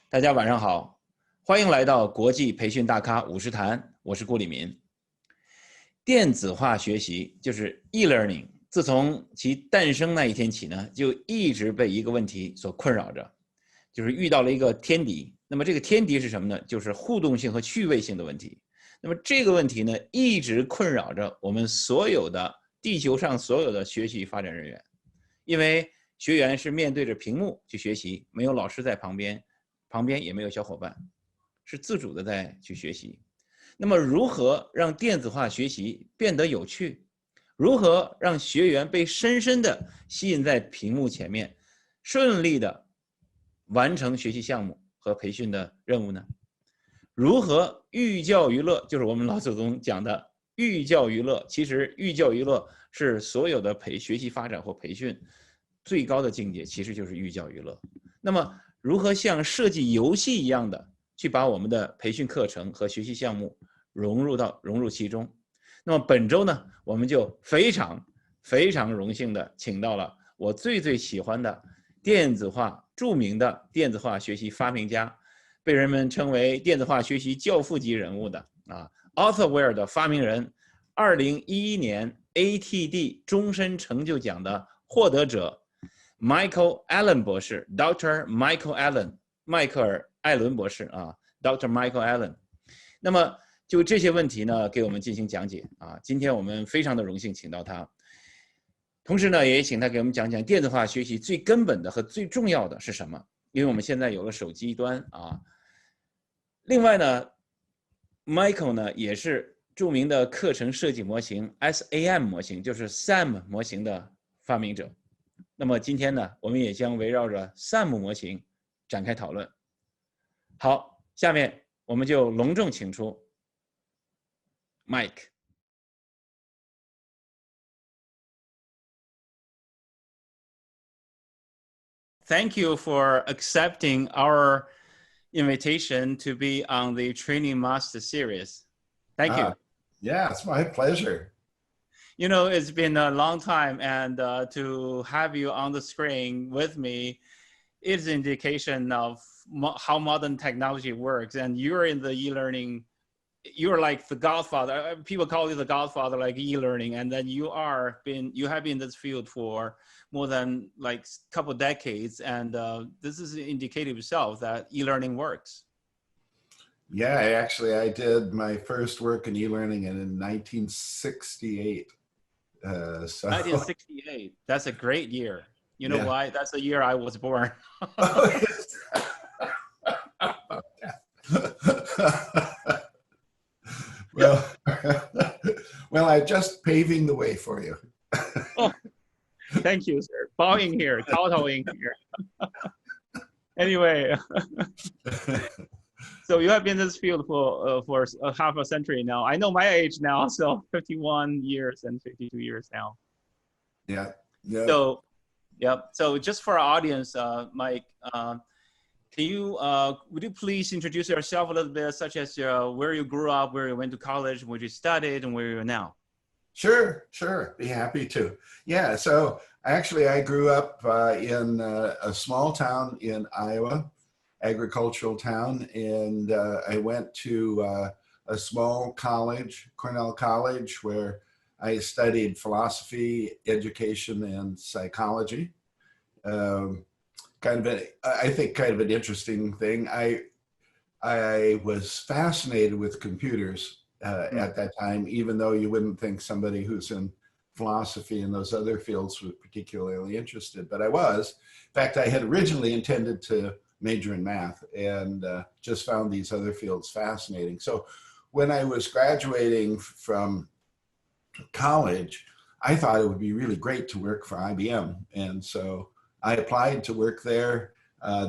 大家晚上好，欢迎来到国际培训大咖五十谈，我是顾立民。电子化学习就是 e-learning， 自从其诞生那一天起呢，就一直被一个问题所困扰着，就是遇到了一个天敌。那么这个天敌是什么呢？就是互动性和趣味性的问题。那么这个问题呢，一直困扰着我们所有的地球上所有的学习发展人员，因为学员是面对着屏幕去学习，没有老师在旁边，旁边也没有小伙伴，是自主的在去学习。那么如何让电子化学习变得有趣？如何让学员被深深的吸引在屏幕前面，顺利的完成学习项目和培训的任务呢？如何寓教于乐，就是我们老祖宗讲的寓教于乐。其实寓教于乐是所有的学习发展或培训最高的境界，其实就是寓教于乐。那么如何像设计游戏一样的去把我们的培训课程和学习项目融入其中？那么本周呢，我们就非常荣幸的请到了我最喜欢的著名的电子化学习发明家，被人们称为电子化学习教父级人物的Authorware 的发明人，2011年 ATD 终身成就奖的获得者 Michael Allen 博士 ，Dr. Michael Allen， 迈克尔·艾伦博士，Dr. Michael Allen。那么就这些问题呢，给我们进行讲解今天我们非常的荣幸请到他，同时呢，也请他给我们讲讲电子化学习最根本的和最重要的是什么。因为我们现在有了手机端另外呢 ，Michael 呢也是著名的课程设计模型 SAM 模型，就是 SAM 模型的发明者。那么今天呢，我们也将围绕着 SAM 模型展开讨论。好，下面我们就隆重请出 Mike。Thank you for accepting our invitation to be on the Training Master Series. Thank you. Yeah, it's my pleasure. You know, it's been a long time, and to have you on the screen with me is an indication of how modern technology works. And you're in the e-learning, you're like the godfather. People call you the godfather, like e-learning, and then you have been in this field for more than like a couple of decades, and this is indicative itself that e-learning works. Yeah, I did my first work in e-learning in 1968. 1968. That's a great year. You know why? That's the year I was born. Well, I'm just paving the way for you. Oh, thank you, sir. Bowing here, kowtowing here. Anyway, so you have been in this field for half a century now. I know my age now, so 51 years and 52 years now. Yeah. So, So just for our audience, Mike, would you please introduce yourself a little bit, such as where you grew up, where you went to college, where you studied, and where you are now? Sure. Be happy to. Yeah, so actually I grew up in a small town in Iowa, agricultural town, and I went to a small college, Cornell College, where I studied philosophy, education, and psychology. I think kind of an interesting thing. I was fascinated with computers at that time, even though you wouldn't think somebody who's in philosophy and those other fields was particularly interested, but I was. In fact, I had originally intended to major in math and just found these other fields fascinating. So when I was graduating from college, I thought it would be really great to work for IBM. And so I applied to work there.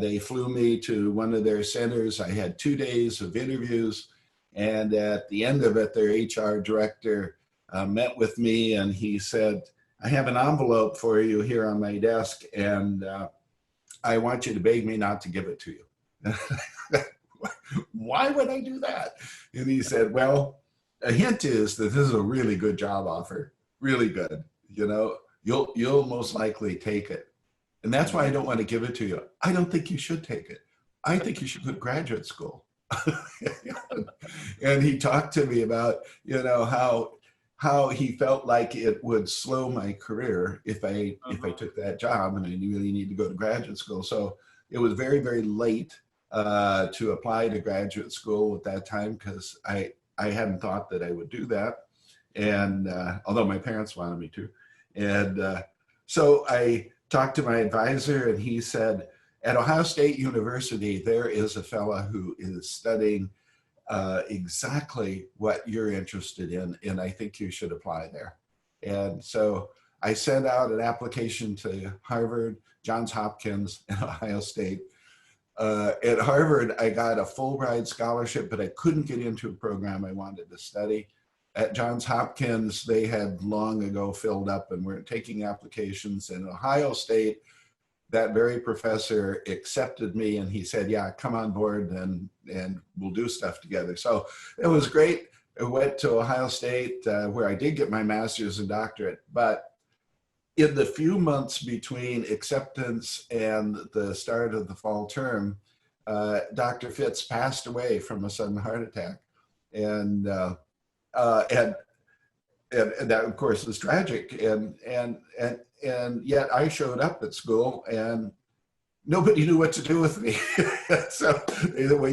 They flew me to one of their centers. I had 2 days of interviews. And at the end of it, their HR director met with me and he said, I have an envelope for you here on my desk and I want you to beg me not to give it to you. Why would I do that? And he said, well, a hint is that this is a really good job offer, really good. You know, you'll most likely take it. And that's why I don't want to give it to you. I don't think you should take it. I think you should go to graduate school. And he talked to me about, how he felt like it would slow my career if I took that job, and I really need to go to graduate school. So it was very, very late to apply to graduate school at that time, because I hadn't thought that I would do that. And although my parents wanted me to. And so I talked to my advisor, and he said, at Ohio State University, there is a fella who is studying exactly what you're interested in, and I think you should apply there. And so I sent out an application to Harvard, Johns Hopkins, and Ohio State. At Harvard, I got a Fulbright scholarship, but I couldn't get into a program I wanted to study. At Johns Hopkins, they had long ago filled up and weren't taking applications. And Ohio State, that very professor accepted me, and he said, yeah, come on board and we'll do stuff together. So it was great. I went to Ohio State where I did get my master's and doctorate. But in the few months between acceptance and the start of the fall term, Dr. Fitz passed away from a sudden heart attack. And that, of course, was tragic. And yet I showed up at school and nobody knew what to do with me. So well,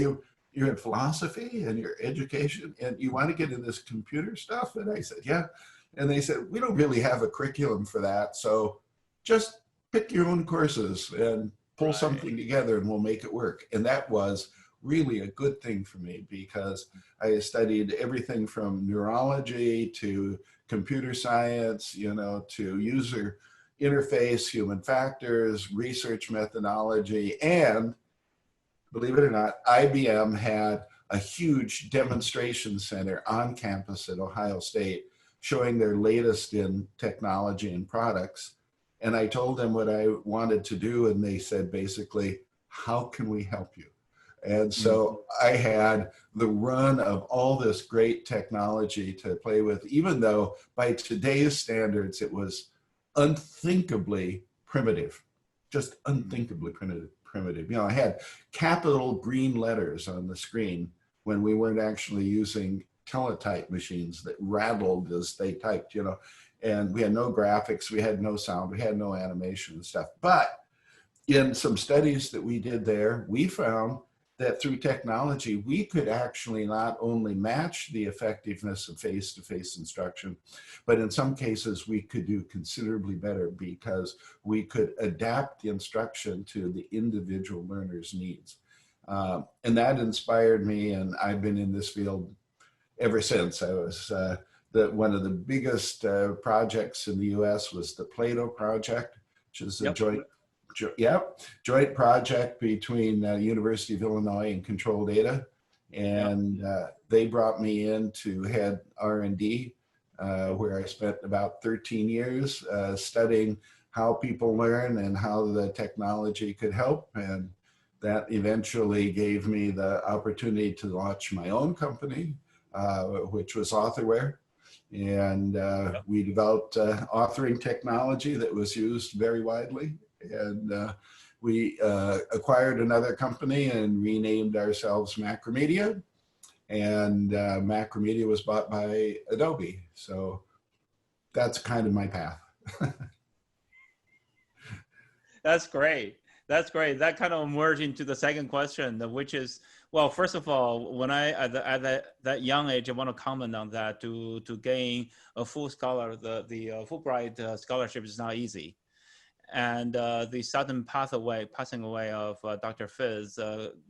you're in philosophy and you're education and you want to get in this computer stuff? And I said, yeah. And they said, we don't really have a curriculum for that. So just pick your own courses and pull something together and we'll make it work. And that was really a good thing for me, because I studied everything from neurology to computer science, to user interface, human factors, research methodology, and believe it or not, IBM had a huge demonstration center on campus at Ohio State showing their latest in technology and products. And I told them what I wanted to do, and they said basically, how can we help you? And so I had the run of all this great technology to play with, even though by today's standards, it was unthinkably primitive, just unthinkably primitive. I had capital green letters on the screen when we weren't actually using teletype machines that rattled as they typed, and we had no graphics, we had no sound, we had no animation and stuff. But in some studies that we did there, we found that through technology, we could actually not only match the effectiveness of face-to-face instruction, but in some cases we could do considerably better, because we could adapt the instruction to the individual learner's needs. And that inspired me, and I've been in this field ever since. I was one of the biggest projects in the US was the Plato project, which is a joint project between University of Illinois and Control Data. And they brought me in to head R&D, where I spent about 13 years studying how people learn and how the technology could help. And that eventually gave me the opportunity to launch my own company, which was Authorware. And we developed authoring technology that was used very widely. And we acquired another company and renamed ourselves Macromedia. And Macromedia was bought by Adobe. So that's kind of my path. That's great. That's great. That kind of merged into the second question, which is, well, first of all, when I at that young age, I want to comment on that. To gain a full scholar, the Fulbright scholarship is not easy, and the sudden passing away of Dr. Fitz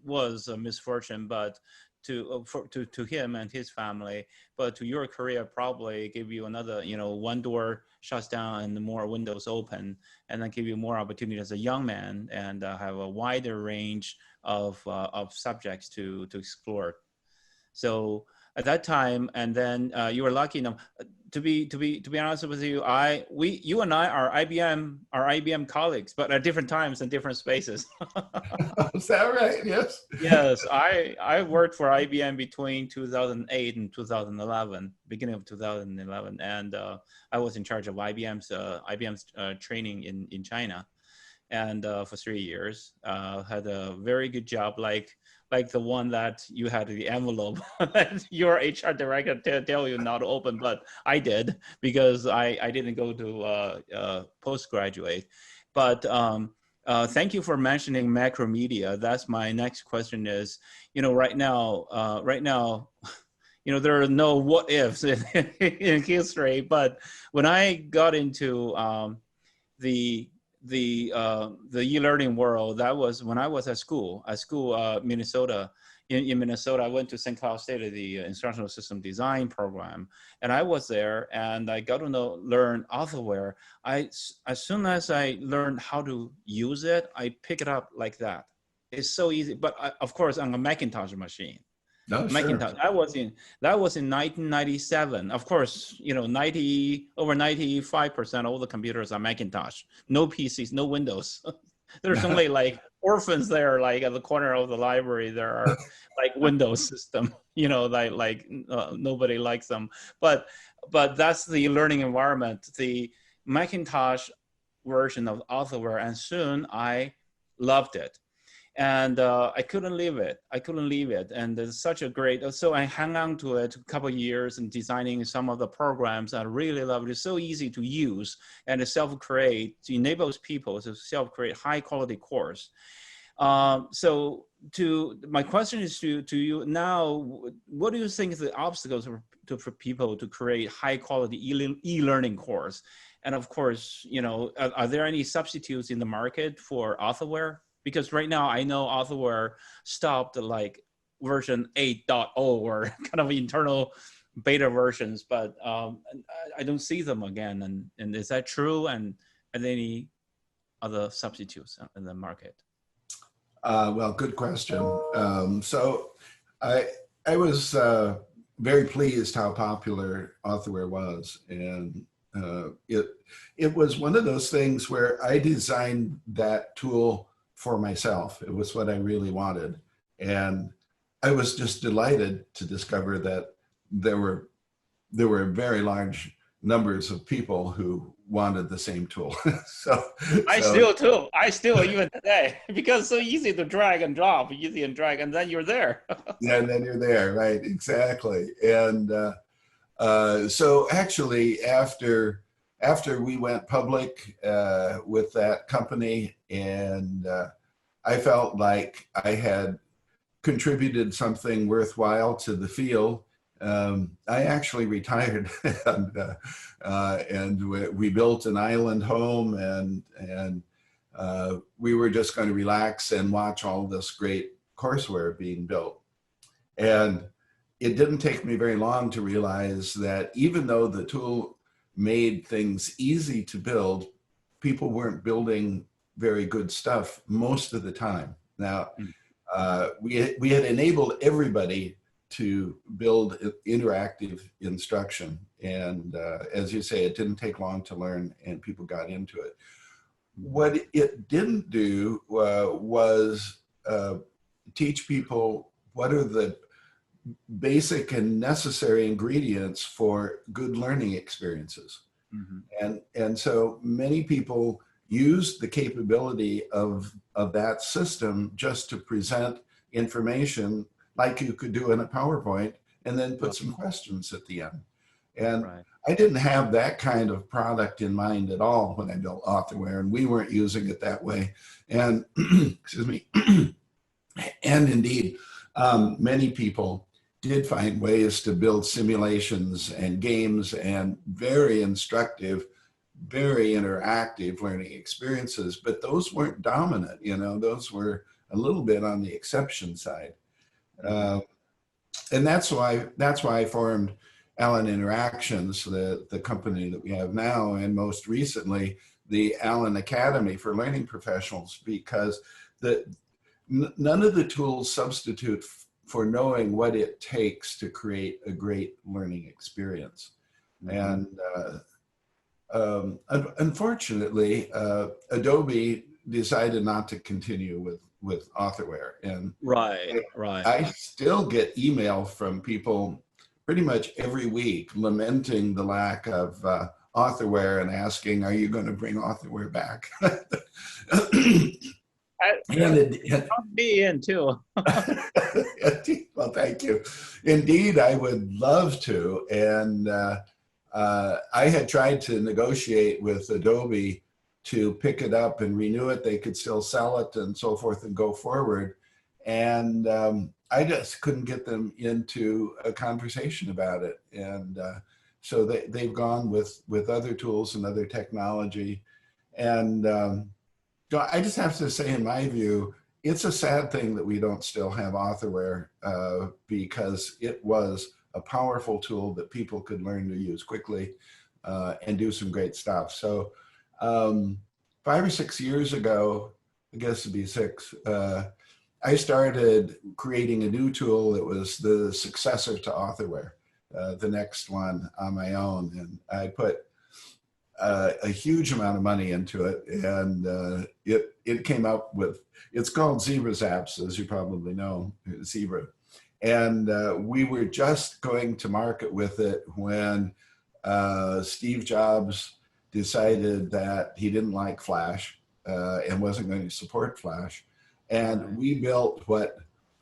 was a misfortune, but to him and his family, but to your career probably give you another, one door shuts down and more windows open, and then give you more opportunity as a young man and have a wider range of subjects to explore. So at that time, and then you were lucky enough to be honest with you. You and I are IBM colleagues, but at different times and different spaces. Is that right? Yes. Yes, I worked for IBM between 2008 and 2011, beginning of 2011, and I was in charge of IBM's training in China. and for 3 years, had a very good job, like the one that you had the envelope that your HR director tell you not to open, but I did because I didn't go to postgraduate. But thank you for mentioning macromedia. That's my next question is, right now, there are no what ifs in history, but when I got into the e-learning world, that was when I was at school, Minnesota. In Minnesota, I went to St. Cloud State, the instructional system design program, and I was there, and I got to learn authorware. As soon as I learned how to use it, I pick it up like that. It's so easy, but of course on a Macintosh machine. No, sure. Macintosh. That was in 1997. Of course, over 95% of all the computers are Macintosh. No PCs, no Windows. There's only like orphans there, like at the corner of the library. There are like Windows system. Nobody likes them. But that's the learning environment. The Macintosh version of authorware, and soon I loved it. And I couldn't leave it. And it's such a great, so I hung on to it a couple of years and designing some of the programs I really love it. It's so easy to use and self-create, to enables people to self-create high quality course. So my question is to you now, what do you think is the obstacles for people to create high quality e-learning course? And of course, are there any substitutes in the market for authorware? Because right now I know authorware stopped like version 8.0 or kind of internal beta versions, but I don't see them again. And is that true? And are there any other substitutes in the market? Well, good question. So I was very pleased how popular authorware was, and it was one of those things where I designed that tool for myself. It was what I really wanted. And I was just delighted to discover that there were very large numbers of people who wanted the same tool. I still even today, because it's so easy to drag and drop, and then you're there. Yeah, and then you're there, right, exactly. And so actually after we went public with that company, and I felt like I had contributed something worthwhile to the field, I actually retired, and we built an island home, and we were just going to relax and watch all this great courseware being built. And it didn't take me very long to realize that even though the tool made things easy to build, people weren't building very good stuff most of the time. Now, we had enabled everybody to build interactive instruction. And as you say, it didn't take long to learn, and people got into it. What it didn't do was teach people what are the basic and necessary ingredients for good learning experiences. Mm-hmm. And so many people use the capability of that system just to present information like you could do in a PowerPoint, and then put some questions at the end. And right. I didn't have that kind of product in mind at all when I built authorware, and we weren't using it that way. And excuse me. And indeed, many people did find ways to build simulations and games and very instructive, very interactive learning experiences, but those weren't dominant, those were a little bit on the exception side. And that's why I formed Allen Interactions, the company that we have now, and most recently, the Allen Academy for Learning Professionals, because none of the tools substitute for knowing what it takes to create a great learning experience. Mm-hmm. And unfortunately, Adobe decided not to continue with authorware. And right. I still get email from people pretty much every week lamenting the lack of authorware and asking, "Are you going to bring authorware back?" And be in too. well, thank you. Indeed, I would love to. And I had tried to negotiate with Adobe to pick it up and renew it. They could still sell it and so forth and go forward. And I just couldn't get them into a conversation about it. And so they've gone with other tools and other technology. And I just have to say, in my view, it's a sad thing that we don't still have authorware because it was a powerful tool that people could learn to use quickly and do some great stuff. So 5 or 6 years ago, I guess it'd be 6, I started creating a new tool that was the successor to authorware, the next one on my own. And I put a huge amount of money into it, and it came up with, it's called Zebra Zaps, as you probably know, Zebra. And we were just going to market with it when Steve Jobs decided that he didn't like Flash and wasn't going to support Flash. And we built what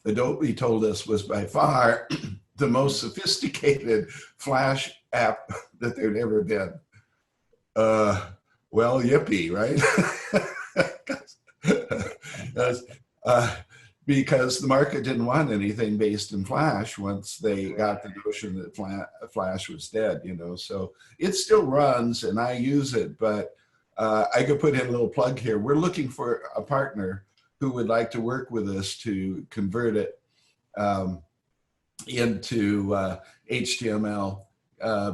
Adobe told us was by far the most sophisticated Flash app that there'd ever been. Well, yippee, right? Because the market didn't want anything based in Flash once they got the notion that Flash was dead, you know. So it still runs and I use it, but I could put in a little plug here. We're looking for a partner who would like to work with us to convert it into HTML.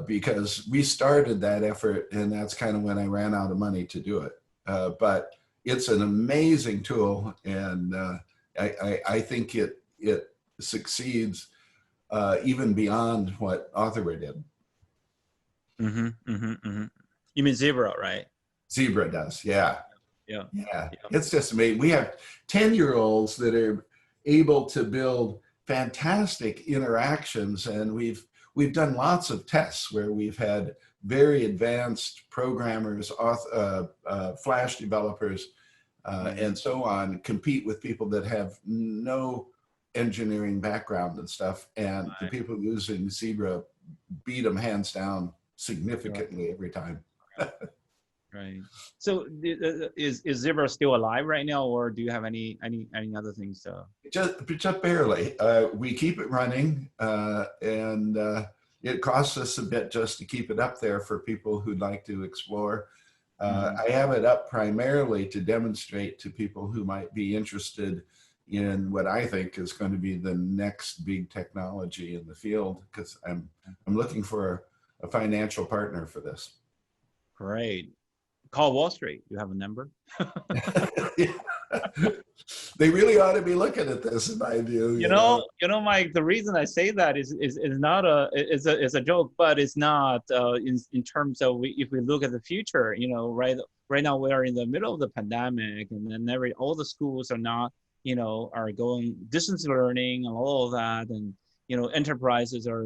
Because we started that effort, and that's kind of when I ran out of money to do it. But it's an amazing tool, and I think it succeeds even beyond what authorware did. You mean Zebra, right? Zebra does, yeah. Yeah. It's just amazing. We have 10-year-olds that are able to build fantastic interactions, and we've done lots of tests where we've had very advanced programmers, Flash developers, and so on, compete with people that have no engineering background and stuff. And the people using Zebra beat them hands down significantly every time. Right. So is Zebra still alive right now, or do you have any other things? Just barely. We keep it running, and it costs us a bit just to keep it up there for people who'd like to explore. I have it up primarily to demonstrate to people who might be interested in what I think is going to be the next big technology in the field, because I'm looking for a financial partner for this. Great. Call Wall Street. You have a number? They really ought to be looking at this, in my view. You know, Mike. The reason I say that is not is a joke, but it's not in terms of if we look at the future. You know, right now we are in the middle of the pandemic, and then all the schools are not, are going distance learning and all of that, and enterprises are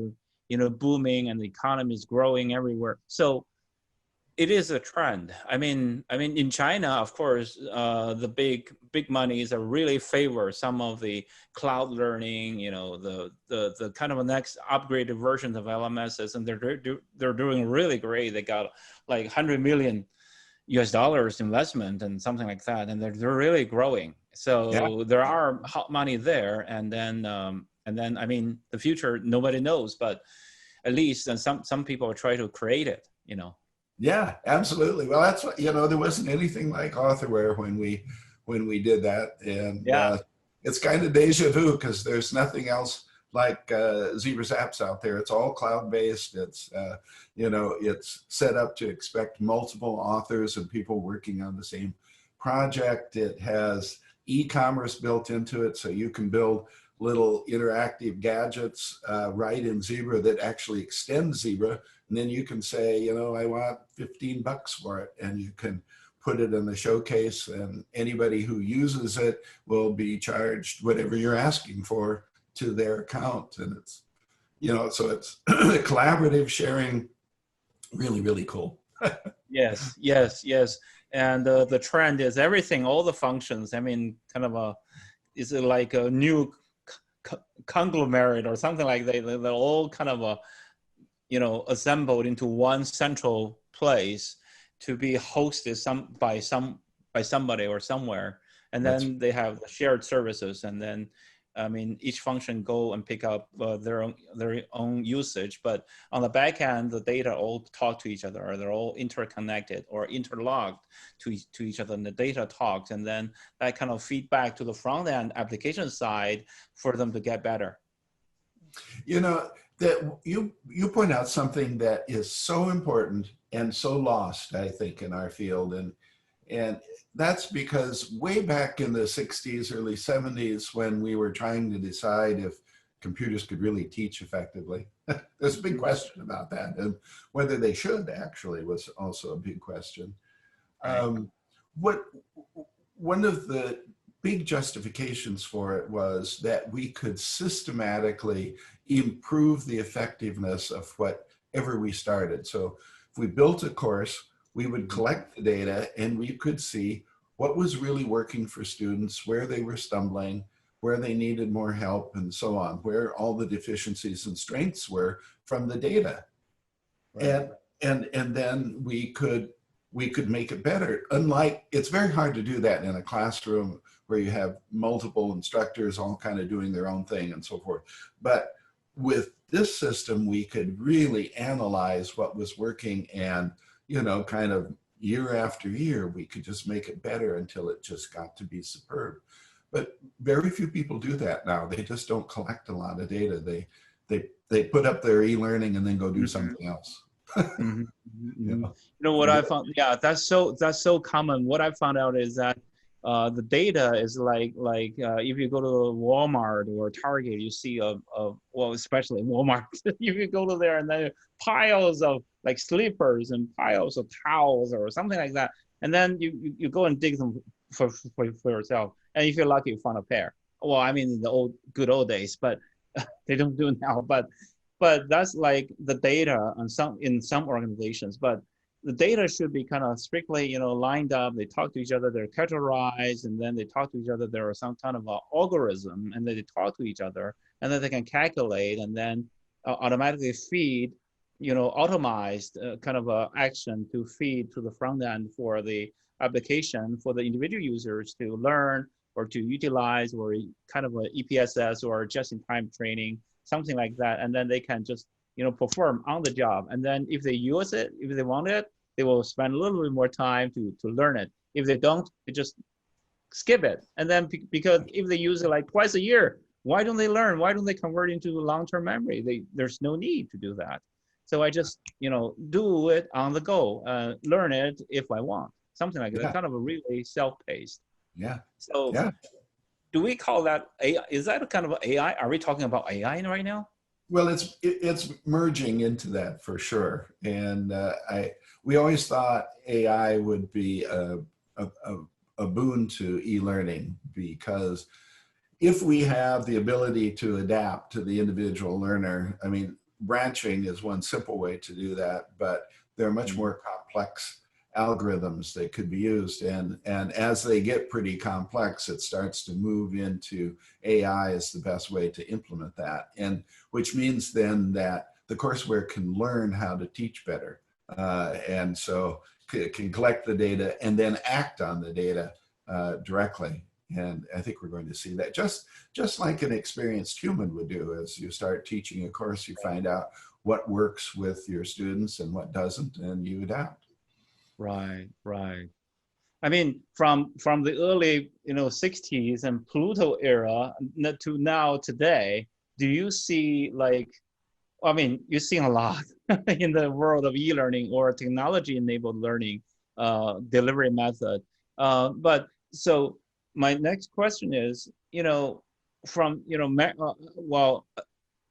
booming and the economy is growing everywhere. So it is a trend. I mean, in China, of course, the big monies are really favor some of the cloud learning, the kind of a next upgraded versions of LMSs, and they're doing really great. They got like $100 million investment and something like that, and they're really growing. So there are hot money there, and then I mean, the future nobody knows, but at least some people are trying to create it, Yeah, absolutely. Well, that's what, there wasn't anything like authorware when we did that. And it's kind of deja vu because there's nothing else like Zebra Zaps out there. It's all cloud-based. It's, it's set up to expect multiple authors and people working on the same project. It has e-commerce built into it, so you can build little interactive gadgets right in Zebra that actually extend Zebra. And then you can say, I want $15 for it, and you can put it in the showcase, and anybody who uses it will be charged whatever you're asking for to their account. And it's, so it's collaborative sharing, really, really cool. Yes, yes, yes. And the trend is everything, all the functions. I mean, kind of a, is it like a new conglomerate or something like that? They're all kind of a, assembled into one central place to be hosted by somebody or somewhere, and That's then they have shared services, and then I mean each function go and pick up their own usage, but on the back end the data all talk to each other, or they're all interconnected or interlocked to each other, and the data talks, and then that kind of feedback to the front end application side for them to get better. You know, that you point out something that is so important and so lost, I think, in our field. And that's because way back in the 60s, early 70s, when we were trying to decide if computers could really teach effectively, there's a big question about that. And whether they should actually was also a big question. Right. One of the big justifications for it was that we could systematically improve the effectiveness of whatever we started. So if we built a course, we would collect the data and we could see what was really working for students, where they were stumbling, where they needed more help, and so on, where all the deficiencies and strengths were from the data. Right. And then we could make it better. Unlike, it's very hard to do that in a classroom where you have multiple instructors all kind of doing their own thing and so forth. But with this system, we could really analyze what was working, and, kind of year after year, we could just make it better until it just got to be superb. But very few people do that now. They just don't collect a lot of data. They put up their e-learning and then go do something else. Mm-hmm. Mm-hmm. What I found, yeah, that's so common. What I found out is that the data is like if you go to Walmart or Target, you see well, especially Walmart, if you go to there and then piles of like slippers and piles of towels or something like that, and then you go and dig them for yourself, and if you're lucky, you find a pair. Well, I mean, in the good old days, but they don't do it now. But that's like the data in some organizations. But the data should be kind of strictly, lined up. They talk to each other. They're categorized, and then they talk to each other. There is some kind of algorithm, and then they talk to each other, and then they can calculate, and then automatically feed, automized kind of action to feed to the front end for the application for the individual users to learn or to utilize, or kind of a EPSS or just-in-time training, something like that, and then they can just perform on the job. And then if they use it, if they want it, they will spend a little bit more time to learn it. If they don't, they just skip it. And then because if they use it like twice a year, why don't they learn? Why don't they convert into long-term memory? There's no need to do that. So I just do it on the go, learn it if I want, something like that. Kind of a really self-paced. Yeah. So yeah. Do we call that AI? Is that a kind of AI? Are we talking about AI right now? Well, it's merging into that for sure. And we always thought AI would be a boon to e-learning, because if we have the ability to adapt to the individual learner, I mean, branching is one simple way to do that, but there are much more complex algorithms that could be used, and as they get pretty complex, it starts to move into AI as the best way to implement that, and which means then that the courseware can learn how to teach better, and so can collect the data and then act on the data directly. And I think we're going to see that just like an experienced human would do. As you start teaching a course, you find out what works with your students and what doesn't, and you adapt. Right. I mean, from the early 60s and Pluto era to now today, do you see you're seeing a lot in the world of e-learning or technology-enabled learning delivery method. But so my next question is, from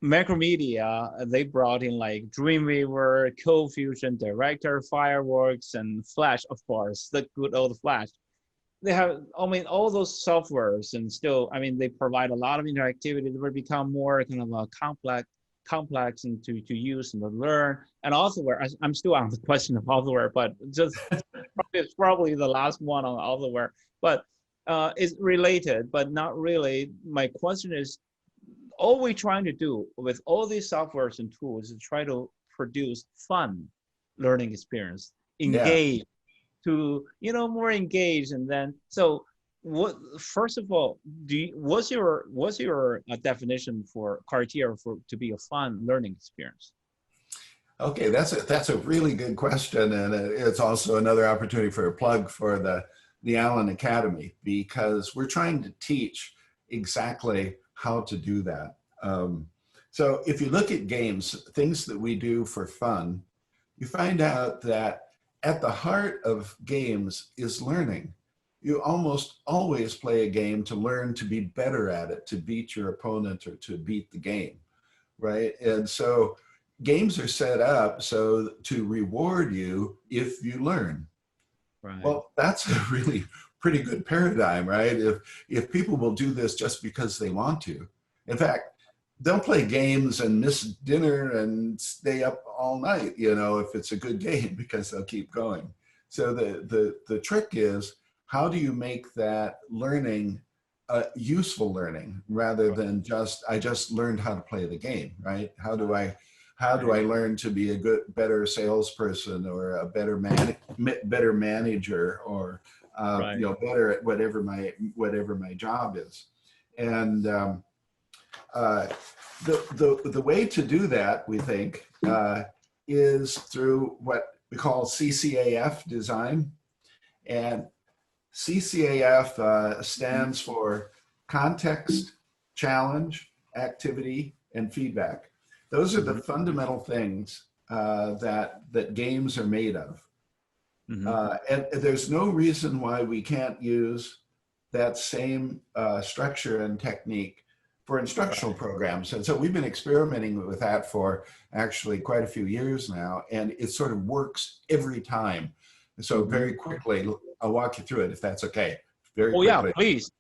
Macromedia, they brought in like Dreamweaver, CodeFusion, Director, Fireworks, and Flash, of course, the good old Flash. They have, all those softwares, and still, they provide a lot of interactivity. They will become more kind of a complex and to use and to learn. And authorware, I'm still on the question of authorware, but just it's probably the last one on authorware. But it's related, but not really. My question is, all we're trying to do with all these softwares and tools is try to produce fun learning experience, Yeah. engage, to more engaged. And then so what, first of all, what's your definition for criteria for to be a fun learning experience? Okay, that's a really good question, and it's also another opportunity for a plug for the Allen Academy, because we're trying to teach exactly how to do that. So if you look at games, things that we do for fun, you find out that at the heart of games is learning. You almost always play a game to learn to be better at it, to beat your opponent or to beat the game, right? And so games are set up so to reward you if you learn. Right. Well, that's a really pretty good paradigm, right? If people will do this just because they want to. In fact, they'll play games and miss dinner and stay up all night, if it's a good game, because they'll keep going. So the trick is, how do you make that learning useful learning rather than I just learned how to play the game, right? How do I learn to be a better salesperson or a better manager, or better at whatever my job is? And the way to do that, we think, is through what we call CCAF design. And CCAF stands for context, challenge, activity, and feedback. Those are the fundamental things that games are made of. And there's no reason why we can't use that same structure and technique for instructional programs. And so we've been experimenting with that for actually quite a few years now, and it sort of works every time. So very quickly, I'll walk you through it if that's okay. Very quickly. Yeah, please.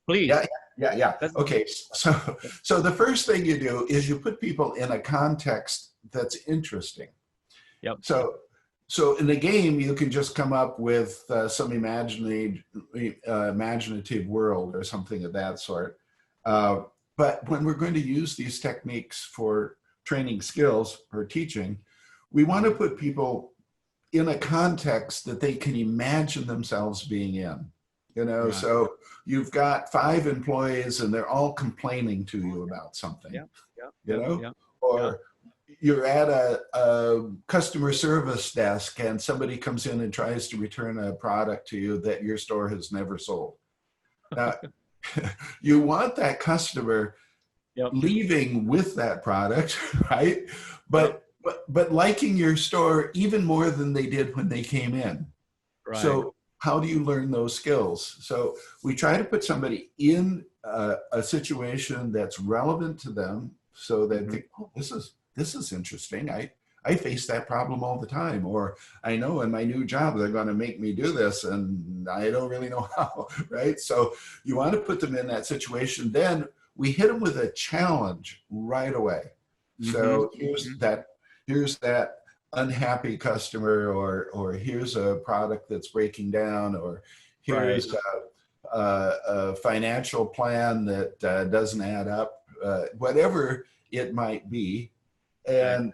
Yeah. Okay, so the first thing you do is you put people in a context that's interesting. Yep. So in the game, you can just come up with some imaginative world or something of that sort. But when we're going to use these techniques for training skills or teaching, we want to put people in a context that they can imagine themselves being in. Right. So you've got 5 employees and they're all complaining to you about something. Or you're at a customer service desk and somebody comes in and tries to return a product to you that your store has never sold. Now, you want that customer leaving with that product, right? But liking your store even more than they did when they came in. Right. So how do you learn those skills? So we try to put somebody in a situation that's relevant to them, so that they, oh, this is interesting. I face that problem all the time, or I know in my new job they're going to make me do this and I don't really know how, right? So you want to put them in that situation. Then we hit them with a challenge right away. So here's that unhappy customer, or here's a product that's breaking down, or here's a financial plan that doesn't add up, whatever it might be. And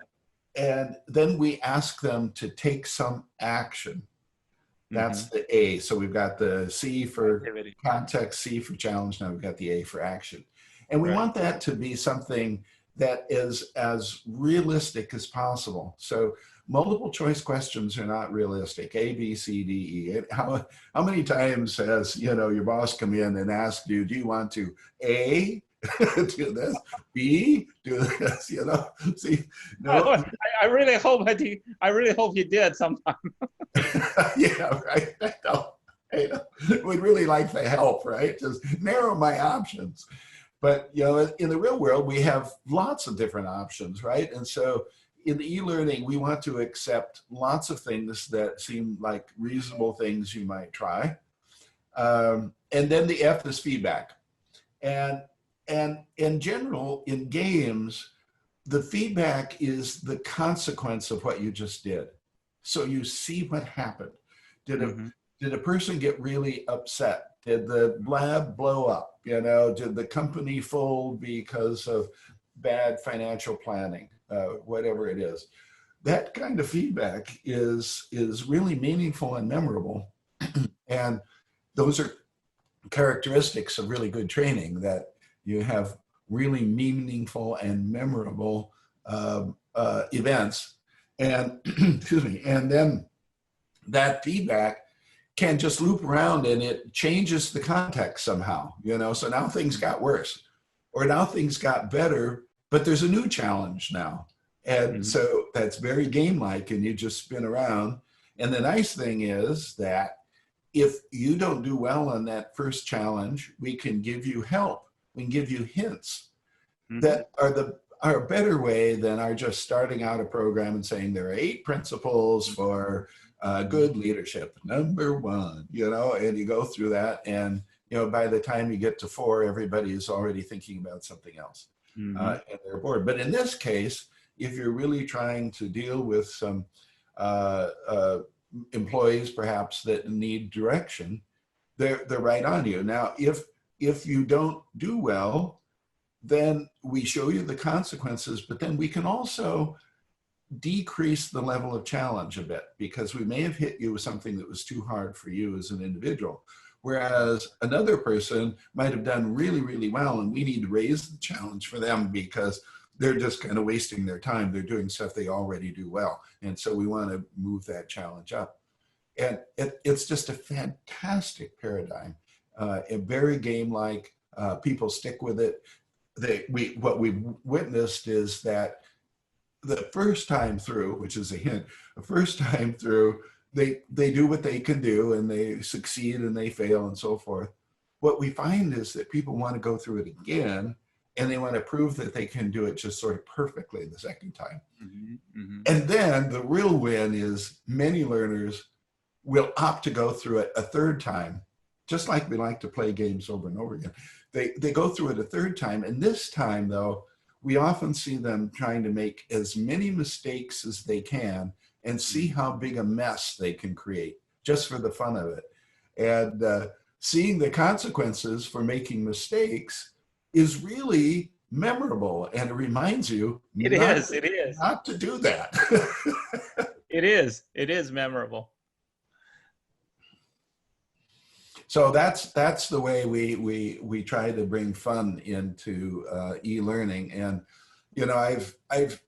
then we ask them to take some action. That's the A. So we've got the C for context, C for challenge. Now we've got the A for action. And we want that to be something that is as realistic as possible. So multiple choice questions are not realistic. A, B, C, D, E. How many times has your boss come in and asked you, do you want to A, do this, B, do this, See, no. I really hope he did sometime. Yeah, right. I would really like the help, right? Just narrow my options. But in the real world, we have lots of different options, right? And so in the e-learning, we want to accept lots of things that seem like reasonable things you might try. And then the F is feedback. And in general, in games, the feedback is the consequence of what you just did. So you see what happened. Did a person get really upset? Did the lab blow up? You know, did the company fold because of bad financial planning? Whatever it is, that kind of feedback is really meaningful and memorable. And those are characteristics of really good training, that you have really meaningful and memorable events. And excuse me, and then that feedback can just loop around and it changes the context somehow, you know. So now things got worse, or now things got better, but there's a new challenge now. And so that's very game-like, and you just spin around. And the nice thing is that if you don't do well on that first challenge, we can give you help. We can give you hints that are a better way than our just starting out a program and saying there are 8 principles for good leadership. Number 1, you know, and you go through that, and you know, by the time you get to 4, everybody is already thinking about something else, and they're bored. But in this case, if you're really trying to deal with some employees perhaps that need direction, they're right on you. Now, if you don't do well, then we show you the consequences, but then we can also decrease the level of challenge a bit, because we may have hit you with something that was too hard for you as an individual, whereas another person might have done really, really well, and we need to raise the challenge for them because they're just kind of wasting their time. They're doing stuff they already do well. And so we want to move that challenge up. And it's just a fantastic paradigm, very game-like. People stick with it. What we've witnessed is that the first time through, which is a hint, the first time through, they do what they can do, and they succeed and they fail and so forth. What we find is that people want to go through it again, and they want to prove that they can do it just sort of perfectly the second time. And then the real win is many learners will opt to go through it a third time, just like we like to play games over and over again. They go through it a third time, and this time, though, we often see them trying to make as many mistakes as they can and see how big a mess they can create just for the fun of it. And seeing the consequences for making mistakes is really memorable, and it reminds you it is not to do that. It is memorable. So that's the way we try to bring fun into e-learning. And you know, I've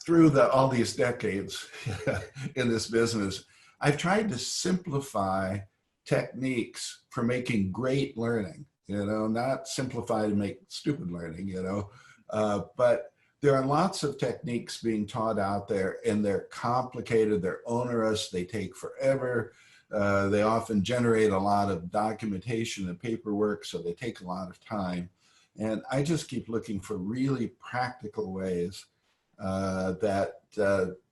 through all these decades in this business, I've tried to simplify techniques for making great learning. You know, not simplify to make stupid learning. You know, but there are lots of techniques being taught out there, and they're complicated, they're onerous, they take forever. They often generate a lot of documentation and paperwork, so they take a lot of time. And I just keep looking for really practical ways that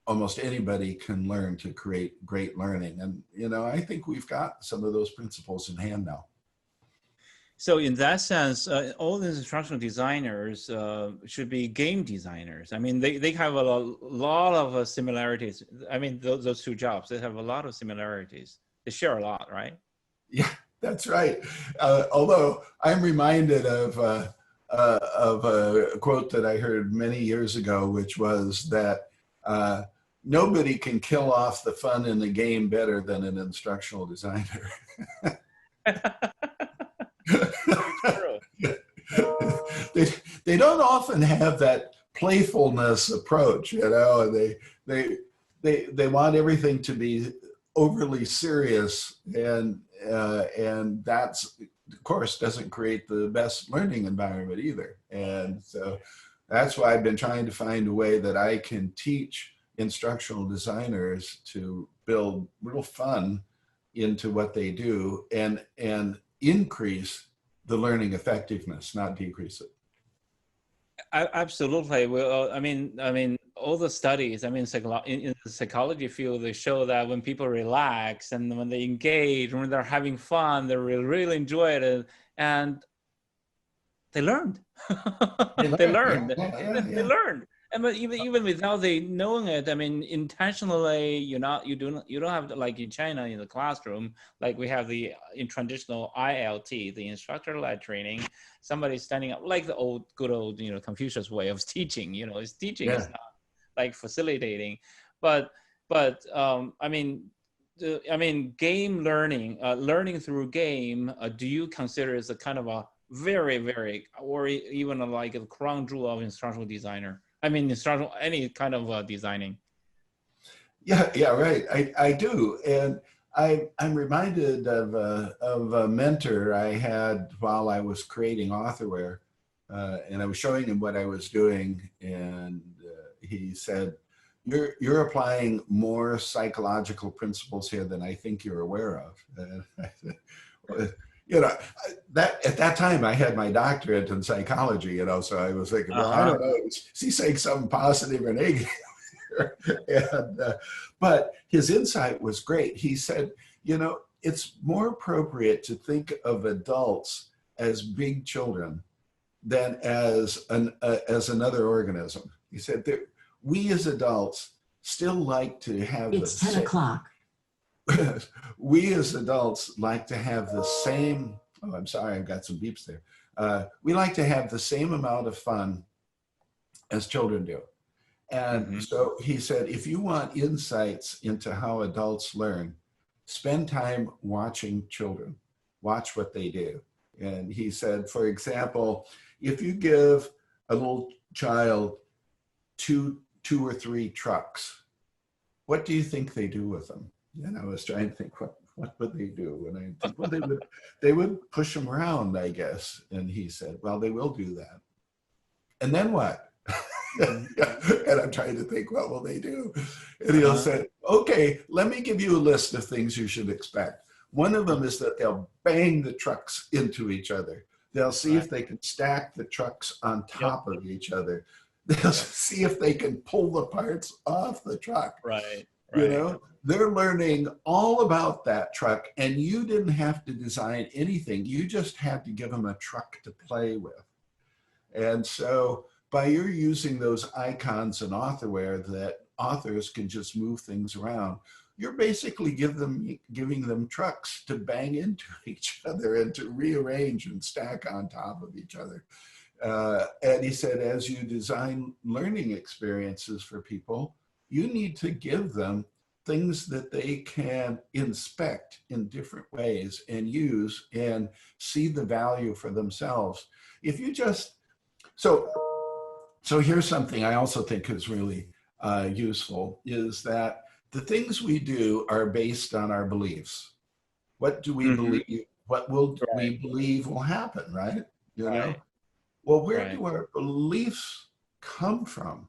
almost anybody can learn to create great learning. And, you know, I think we've got some of those principles in hand now. So in that sense, all the instructional designers should be game designers. I mean, they have a lot of similarities. I mean, those 2 jobs, they have a lot of similarities. They share a lot, right? Yeah, that's right. Although I'm reminded of a quote that I heard many years ago, which was that nobody can kill off the fun in the game better than an instructional designer. They don't often have that playfulness approach, you know, and they want everything to be overly serious, and that's, of course, doesn't create the best learning environment either. And so that's why I've been trying to find a way that I can teach instructional designers to build real fun into what they do, and increase the learning effectiveness, not decrease it. Absolutely. Well, I mean, all the studies, I mean, in the psychology field, they show that when people relax and when they engage, when they're having fun, they really enjoy it, and they learned. They learned. And but even without they knowing it, I mean, intentionally, you don't have to, like in China in the classroom, like we have the in traditional ILT, the instructor-led training. Somebody standing up, like the good old Confucius way of teaching. It's teaching. It's Yeah. not like facilitating, but I mean, game learning, learning through game. Do you consider as a kind of a very, very, or even like a crown jewel of instructional designer? I mean, instructional, any kind of designing. Yeah, right. I do, and I'm reminded of a mentor I had while I was creating authorware, and I was showing him what I was doing, and he said, "You're applying more psychological principles here than I think you're aware of." And I said, well, that at that time I had my doctorate in psychology, so I was thinking, well, I don't know, is he saying something positive or negative? and, but his insight was great. He said, it's more appropriate to think of adults as big children than as another organism. He said that we as adults still like to have It's 10 o'clock. We as adults like to have the same, oh, I'm sorry, I've got some beeps there. We like to have the same amount of fun as children do. And so he said, if you want insights into how adults learn, spend time watching children, watch what they do. And he said, for example, if you give a little child two or three trucks, what do you think they do with them? And I was trying to think, what would they do? And I think, well, they would push them around, I guess. And he said, well, they will do that. And then what? And I'm trying to think, what will they do? And he'll say, okay, let me give you a list of things you should expect. One of them is that they'll bang the trucks into each other. They'll see if they can stack the trucks on top of each other. They'll see if they can pull the parts off the truck. Right. They're learning all about that truck, and you didn't have to design anything. You just had to give them a truck to play with. And so by your using those icons in authorware that authors can just move things around, you're basically giving them trucks to bang into each other and to rearrange and stack on top of each other. And he said, as you design learning experiences for people, you need to give them things that they can inspect in different ways and use and see the value for themselves. If you just, so here's something I also think is really useful, is that the things we do are based on our beliefs. What do we believe? What will we believe will happen, right? Well, where do our beliefs come from?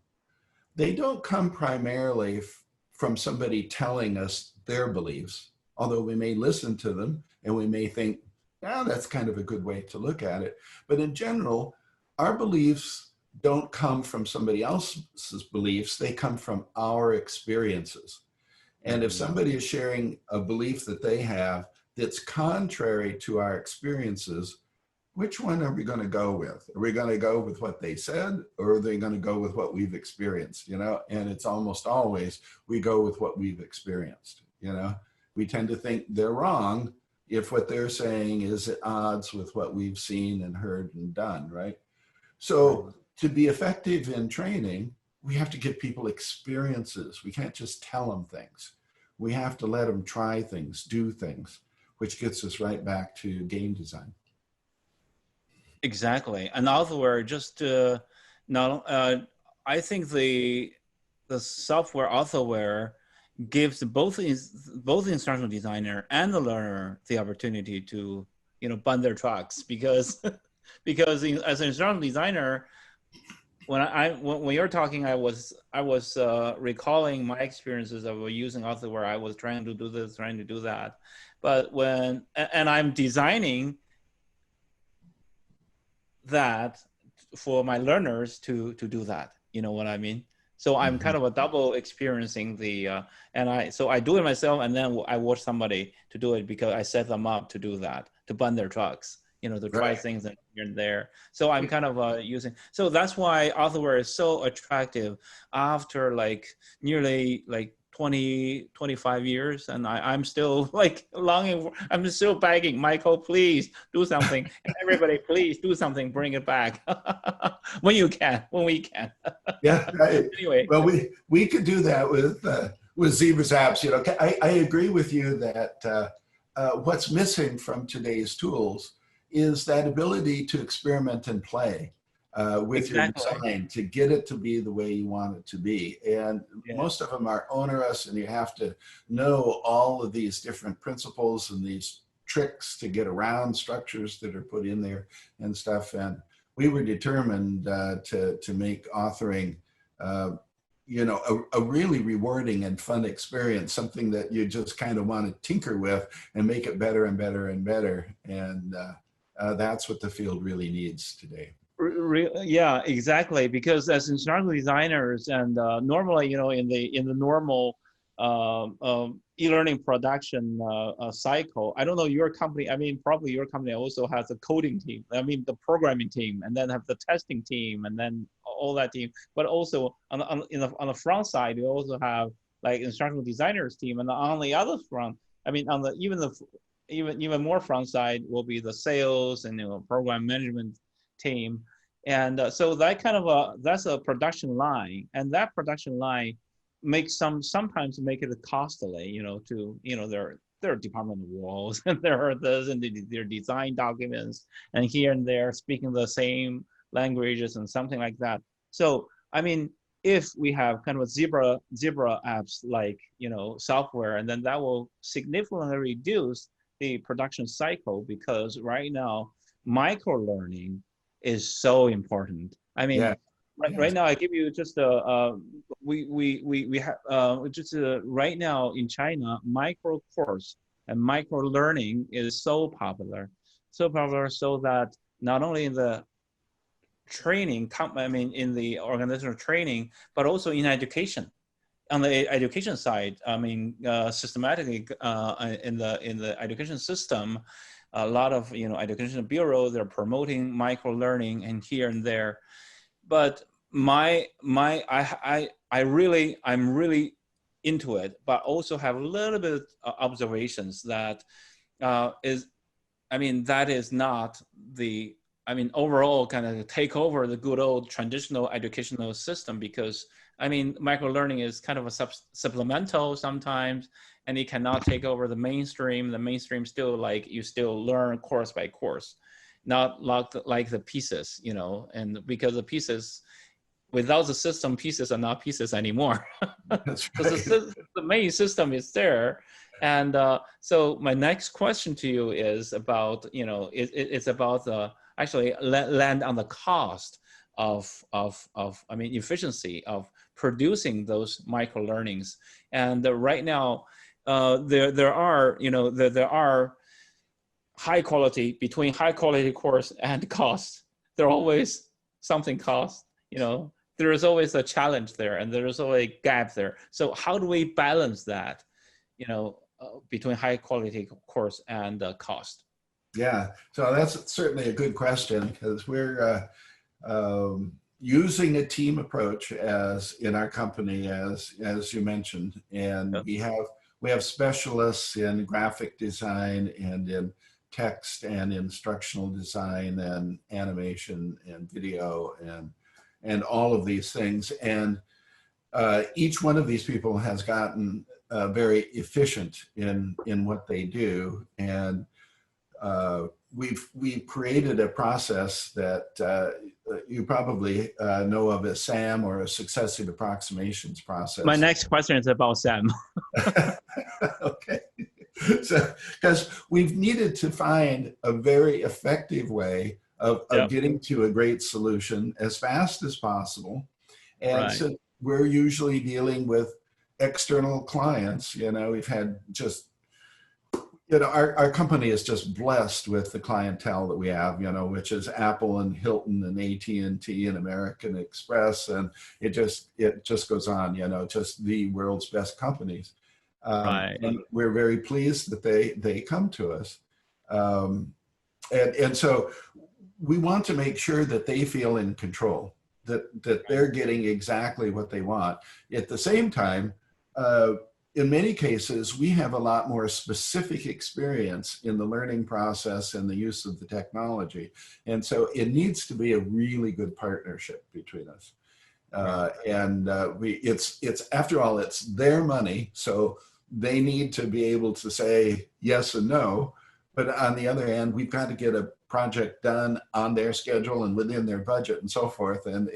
They don't come primarily from somebody telling us their beliefs, although we may listen to them and we may think, that's kind of a good way to look at it. But in general, our beliefs don't come from somebody else's beliefs. They come from our experiences. And if somebody is sharing a belief that they have that's contrary to our experiences, which one are we going to go with? Are we going to go with what they said, or are they going to go with what we've experienced? And it's almost always we go with what we've experienced. We tend to think they're wrong if what they're saying is at odds with what we've seen and heard and done, right? So to be effective in training, we have to give people experiences. We can't just tell them things. We have to let them try things, do things, which gets us right back to game design. Exactly. And authorware, just I think the software authorware gives both the instructional designer and the learner the opportunity to bund their trucks, because as an instructional designer, when you're talking, I was recalling my experiences of using authorware. I was trying to do this, trying to do that, but and I'm designing that for my learners to do that. You know what I mean? So I'm kind of a double experiencing so I do it myself, and then I watch somebody to do it because I set them up to do that, to bund their trucks. to try Right. things here and there. So I'm kind of using, so that's why authorware is so attractive after like nearly like 25 years. And I'm still like longing, I'm still begging, Michael, please do something. And everybody, please do something, bring it back when you can, when we can. Yeah, right. Anyway. Well, we could do that with Zebra's apps. I agree with you that what's missing from today's tools is that ability to experiment and play with your design to get it to be the way you want it to be. And most of them are onerous, and you have to know all of these different principles and these tricks to get around structures that are put in there and stuff. And we were determined to make authoring, a really rewarding and fun experience, something that you just kind of want to tinker with and make it better and better and better. And that's what the field really needs today. Yeah, exactly. Because as instructional designers, and normally, in the normal e-learning production cycle, I don't know your company. I mean, probably your company also has a coding team. I mean, the programming team, and then have the testing team, and then all that team. But also on the front side, you also have like instructional designers team, and on the other front, I mean, on the even more front side will be the sales and program management team. And so that kind of that's a production line, and that production line makes sometimes make it costly, there are department walls and there are this and their design documents, and here and there speaking the same languages and something like that. So I mean, if we have kind of a zebra apps like software, and then that will significantly reduce the production cycle, because right now micro learning is so important. I mean, right now I give you just we have just right now in China, micro course and micro learning is so popular so that not only in the training, I mean in the organizational training, but also in education. On the education side, I mean, systematically in the education system, a lot of education bureaus, they're promoting micro learning and here and there. But I'm really into it, but also have a little bit of observations that that is not the, overall kind of take over the good old traditional educational system, because micro learning is kind of a supplemental sometimes, and it cannot take over the mainstream. The mainstream still, like, you still learn course by course, not like the pieces, and because the pieces, without the system, pieces are not pieces anymore. That's right. The main system is there. And so my next question to you is about, it's about actually land on the cost of efficiency of producing those micro learnings. And right now, there are high quality, between high quality course and cost. There always something cost, there is always a challenge there, and there is always a gap there. So how do we balance that, between high quality course and cost? Yeah, so that's certainly a good question, because we're using a team approach as in our company, as you mentioned, and we have specialists in graphic design and in text and instructional design and animation and video and all of these things. And each one of these people has gotten very efficient in what they do. And we've created a process that you probably know of as SAM, or a successive approximations process. My next question is about SAM. Okay. So, because we've needed to find a very effective way of getting to a great solution as fast as possible. And so we're usually dealing with external clients. We've had just, our company is just blessed with the clientele that we have, which is Apple and Hilton and AT&T and American Express. And it just goes on, just the world's best companies. And we're very pleased that they come to us. And so we want to make sure that they feel in control, that they're getting exactly what they want. At the same time, in many cases, we have a lot more specific experience in the learning process and the use of the technology. And so it needs to be a really good partnership between us. It's after all, it's their money. So they need to be able to say yes and no. But on the other hand, we've got to get a project done on their schedule and within their budget and so forth. And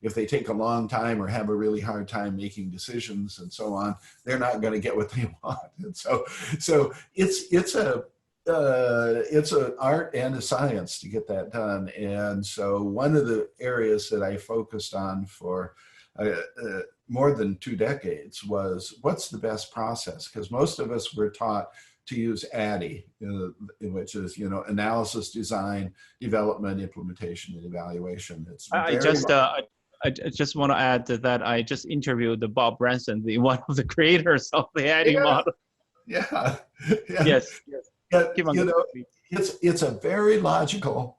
if they take a long time or have a really hard time making decisions and so on, they're not going to get what they want. And so it's an art and a science to get that done. And so one of the areas that I focused on for more than 2 decades was what's the best process? Because most of us were taught to use ADDIE, which is, analysis, design, development, implementation, and evaluation. I just want to add that I just interviewed Bob Branson, one of the creators of the ADDIE model. Yeah. Yes. It's a very logical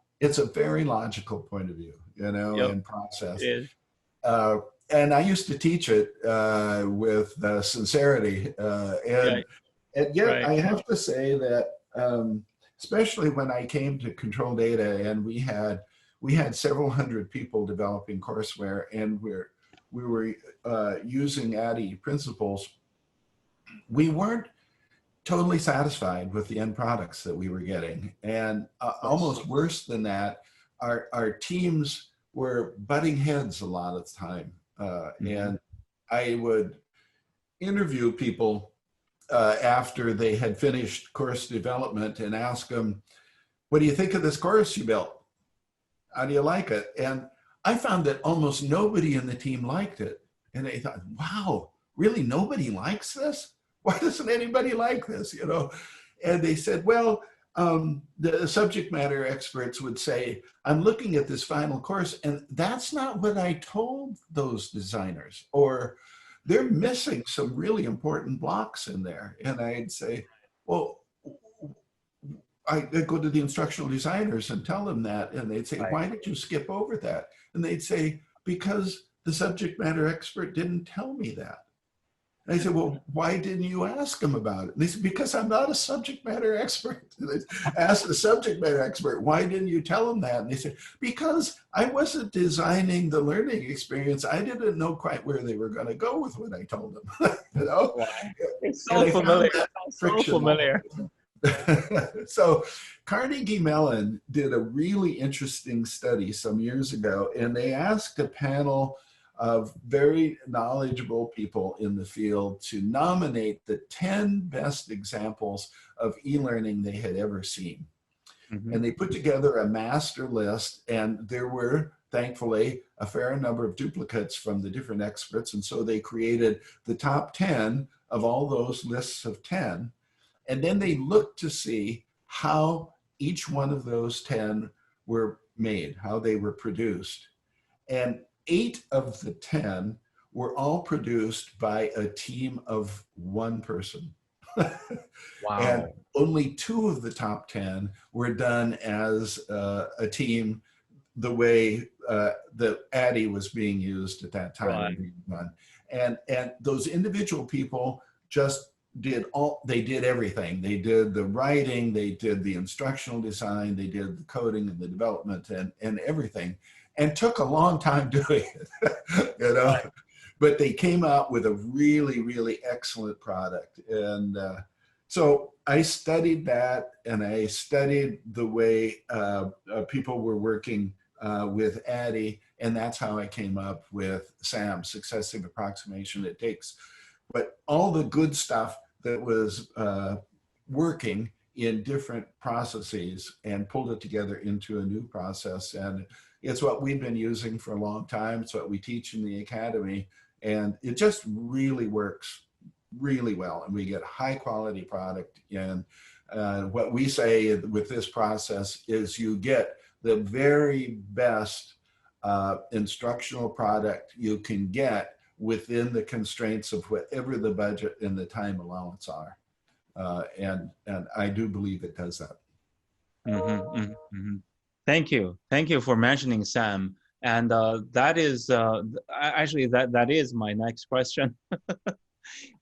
point of view, and process. And I used to teach it with sincerity, and yet I have to say that, especially when I came to control data, and we had several hundred people developing courseware, and we were using ADDIE principles, we weren't totally satisfied with the end products that we were getting. And almost worse than that, our teams were butting heads a lot of the time. And I would interview people after they had finished course development and ask them, what do you think of this course you built? How do you like it? And I found that almost nobody in the team liked it. And they thought, wow, really nobody likes this? Why doesn't anybody like this? And they said, well, the subject matter experts would say, I'm looking at this final course, and that's not what I told those designers, or they're missing some really important blocks in there. And I'd say, well, I'd go to the instructional designers and tell them that, and they'd say, why did you skip over that? And they'd say, because the subject matter expert didn't tell me that. And I said, well, why didn't you ask them about it? And they said, because I'm not a subject matter expert. And I asked the subject matter expert, why didn't you tell them that? And they said, because I wasn't designing the learning experience. I didn't know quite where they were going to go with what I told them. It's so familiar. So familiar. So Carnegie Mellon did a really interesting study some years ago, and they asked a panel of very knowledgeable people in the field to nominate the 10 best examples of e-learning they had ever seen. And they put together a master list, and there were, thankfully, a fair number of duplicates from the different experts. And so they created the top 10 of all those lists of 10. And then they looked to see how each one of those 10 were made, how they were produced. And 8 of the 10 were all produced by a team of 1 person. Wow. And only 2 of the top 10 were done as a team, the way the ADDIE was being used at that time. And those individual people just did everything. They did the writing, they did the instructional design, they did the coding and the development and everything, and took a long time doing it, but they came out with a really, really excellent product. And so I studied that, and I studied the way people were working with ADDIE, and that's how I came up with SAM, successive approximation. It takes but all the good stuff that was working in different processes and pulled it together into a new process. And it's what we've been using for a long time. It's what we teach in the academy. And it just really works really well. And we get high quality product. And what we say with this process is you get the very best instructional product you can get within the constraints of whatever the budget and the time allowance are. And I do believe it does that. Thank you for mentioning Sam. And that is actually that is my next question.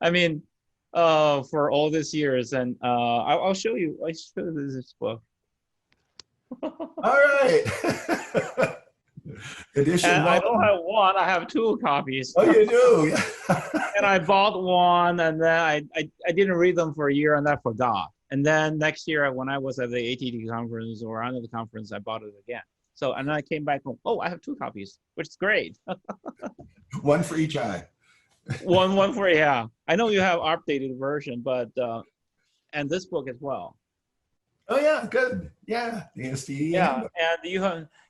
I mean, for all these years, and I'll show you. I show you this book. All right. Edition And one. I don't have one. I have two copies. Oh, you do? And I bought one, and then I didn't read them for a year, and I forgot. And then next year, when I was at the ATT conference or another conference, I bought it again. So, and then I came back home. Oh, I have two copies, which is great. One for each eye. one for, yeah. I know you have updated version, but and this book as well. Oh yeah, good. Yeah, the ISPI. Yeah, and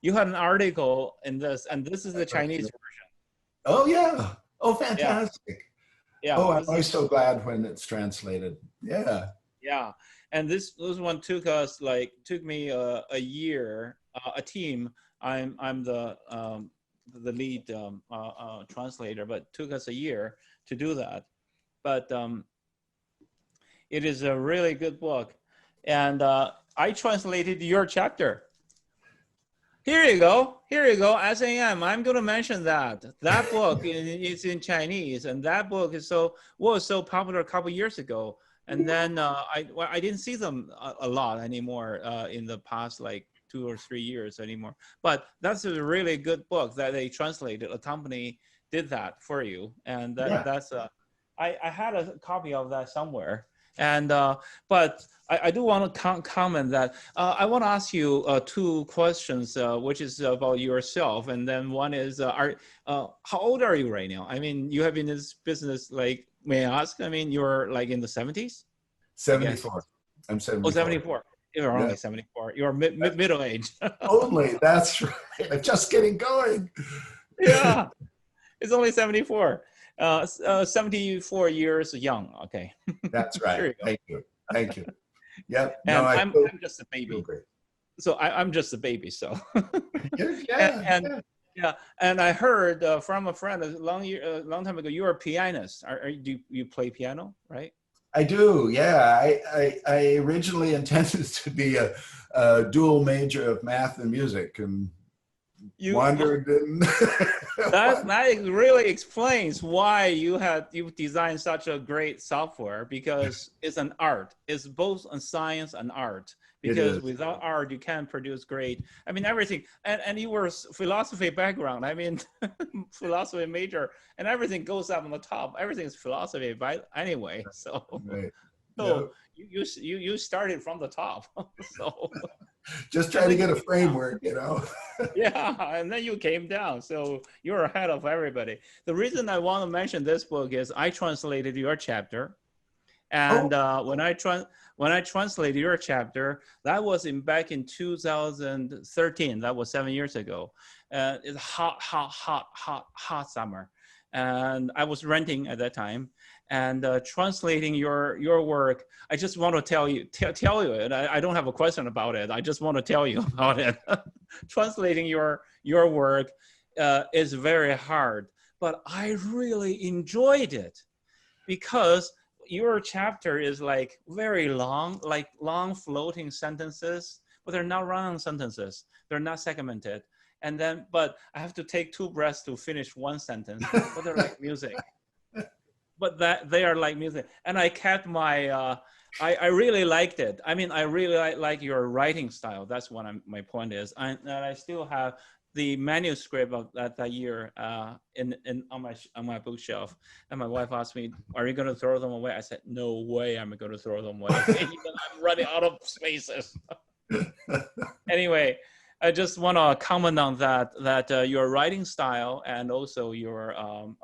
you had an article in this, and this is the Chinese version. Oh yeah. Oh, fantastic. Yeah. Oh, I'm always so glad when it's translated. Yeah. Yeah, and this one took me a year. A team. I'm the lead translator, but took us a year to do that. But it is a really good book, and I translated your chapter. Here you go. SAM. I'm going to mention that book is in Chinese, and that book was so popular a couple years ago. And then I didn't see them a lot anymore in the past 2 or 3 years anymore. But that's a really good book that they translated. A company did that for you, and that's I had a copy of that somewhere. And but I do want to comment that I want to ask you two questions, which is about yourself, and then one is how old are you right now? I mean, you have been in this business may I ask? I mean, you're in the 70s? 74. I'm 74. Oh, 74. You're only 74. You're middle age. Only, that's right. I'm just getting going. Yeah, it's only 74. 74 years young. Okay. That's right. Thank you. Yep. And I'm just a baby. So I'm just a baby. So. Yeah. And I heard from a friend a long time ago, you were a pianist. Do you play piano, right? I do. Yeah. I originally intended to be a dual major of math and music, and wandered and that really explains why you designed such a great software, because it's an art. It's both a science and art, because without art you can't produce great, I mean, everything. And you were philosophy background, I mean, philosophy major, and everything goes up on the top. Everything is philosophy by anyway, so right. So you started from the top. So just trying to get a framework, Yeah, and then you came down, so you're ahead of everybody. The reason I want to mention this book is I translated your chapter, and when I translated your chapter, that was back in 2013. That was 7 years ago. It's hot summer, and I was renting at that time. And translating your work, I just want to tell you it. I don't have a question about it. I just want to tell you about it. Translating your work is very hard, but I really enjoyed it, because your chapter is very long, long floating sentences, but they're not run-on sentences. They're not segmented. And then, but I have to take 2 breaths to finish one sentence, but they're like music. But they are like music, and I kept my. I really liked it. I mean, I really like your writing style. That's what my point is. And I still have the manuscript of that year on my bookshelf. And my wife asked me, "Are you going to throw them away?" I said, "No way, I'm going to throw them away. I'm running out of spaces." Anyway, I just want to comment on that your writing style, and also your.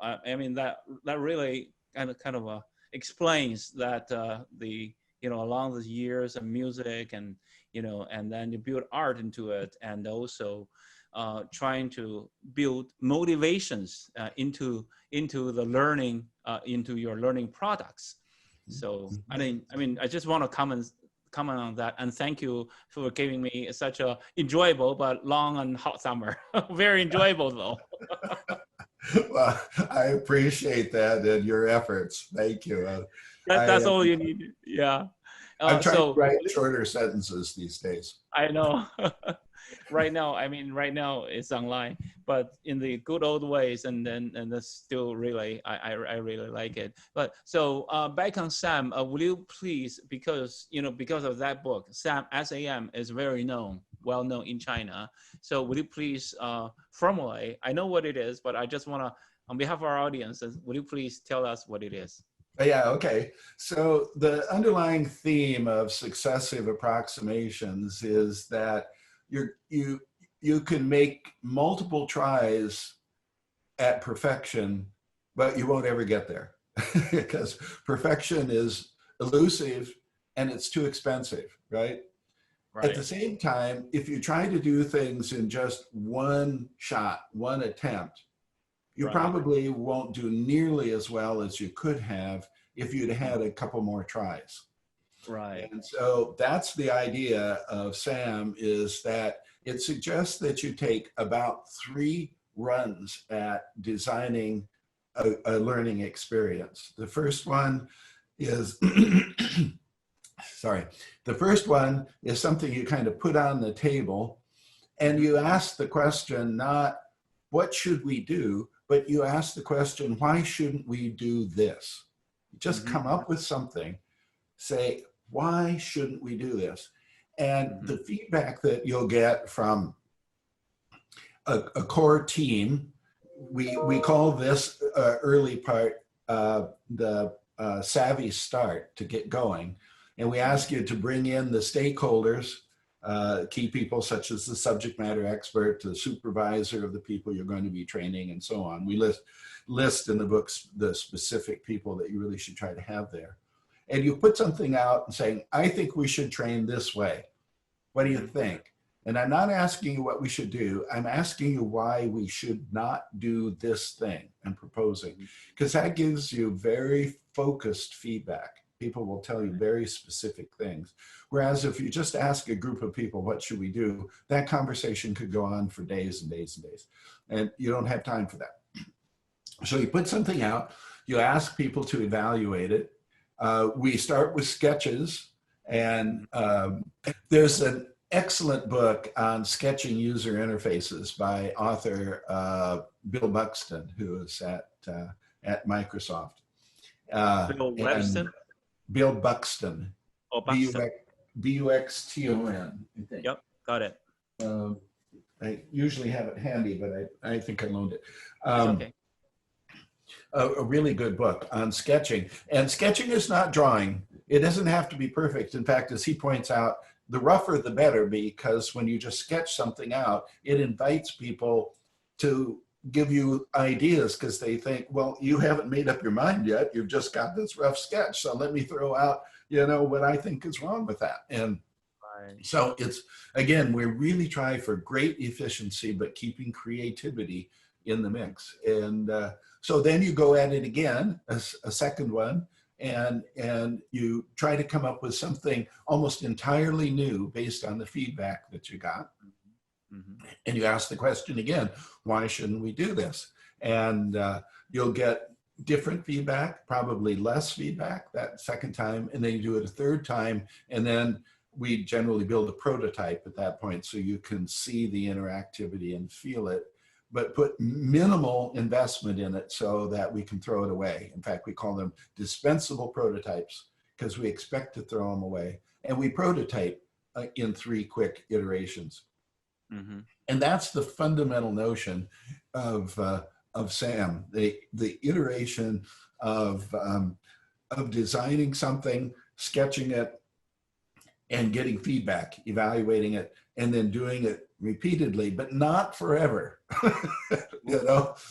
I mean, that really kind of explains that along the years of music, and and then you build art into it, and also trying to build motivations into the learning, into your learning products. So I mean I just want to comment on that, and thank you for giving me such a enjoyable but long and hot summer. Very enjoyable though. Well, I appreciate that and your efforts. Thank you. That's all you need. Yeah. I'm trying to So write shorter sentences these days. I know. Right now, right now it's online, but in the good old ways, and that's still really, I really like it. But so back on Sam, will you please, because because of that book, SAM is very well known in China. So will you please formulate? I know what it is, but I just want to, on behalf of our audience, will you please tell us what it is? Yeah, okay. So the underlying theme of successive approximations is that you can make multiple tries at perfection, but you won't ever get there because perfection is elusive and it's too expensive, right? At the same time, if you try to do things in just one shot, one attempt, you probably won't do nearly as well as you could have if you'd had a couple more tries. Right. And so that's the idea of SAM, is that it suggests that you take about 3 runs at designing a learning experience. The first one is, sorry, the first one is something you kind of put on the table and you ask the question, not what should we do, but you ask the question, why shouldn't we do this? Just come up with something, say, why shouldn't we do this? And the feedback that you'll get from a core team, we call this early part the savvy start to get going. And we ask you to bring in the stakeholders, key people such as the subject matter expert, the supervisor of the people you're going to be training, and so on. We list in the books the specific people that you really should try to have there. And you put something out and saying, I think we should train this way. What do you think? And I'm not asking you what we should do. I'm asking you why we should not do this thing and proposing, because that gives you very focused feedback. People will tell you very specific things. Whereas if you just ask a group of people, what should we do? That conversation could go on for days and days and days. And you don't have time for that. So you put something out, you ask people to evaluate it. We start with sketches, and there's an excellent book on sketching user interfaces by author Bill Buxton, who is at Microsoft. Bill Webster? Bill Buxton. Oh, Buxton. B-U-X-T-O-N, I think. Yep, got it. I usually have it handy, but I think I loaned it. It's okay. A really good book on sketching. And sketching is not drawing. It doesn't have to be perfect. In fact, as he points out, the rougher the better, because when you just sketch something out, it invites people to give you ideas because they think, well, you haven't made up your mind yet. You've just got this rough sketch. So let me throw out, what I think is wrong with that. And so it's, again, we really try for great efficiency, but keeping creativity in the mix. And so then you go at it again, a second one, and you try to come up with something almost entirely new based on the feedback that you got. And you ask the question again, why shouldn't we do this? And you'll get different feedback, probably less feedback that second time, and then you do it a third time, and then we generally build a prototype at that point so you can see the interactivity and feel it, but put minimal investment in it so that we can throw it away. In fact, we call them dispensable prototypes because we expect to throw them away. And we prototype in 3 quick iterations. And that's the fundamental notion of SAM, the iteration of designing something, sketching it, and getting feedback, evaluating it, and then doing it repeatedly, but not forever.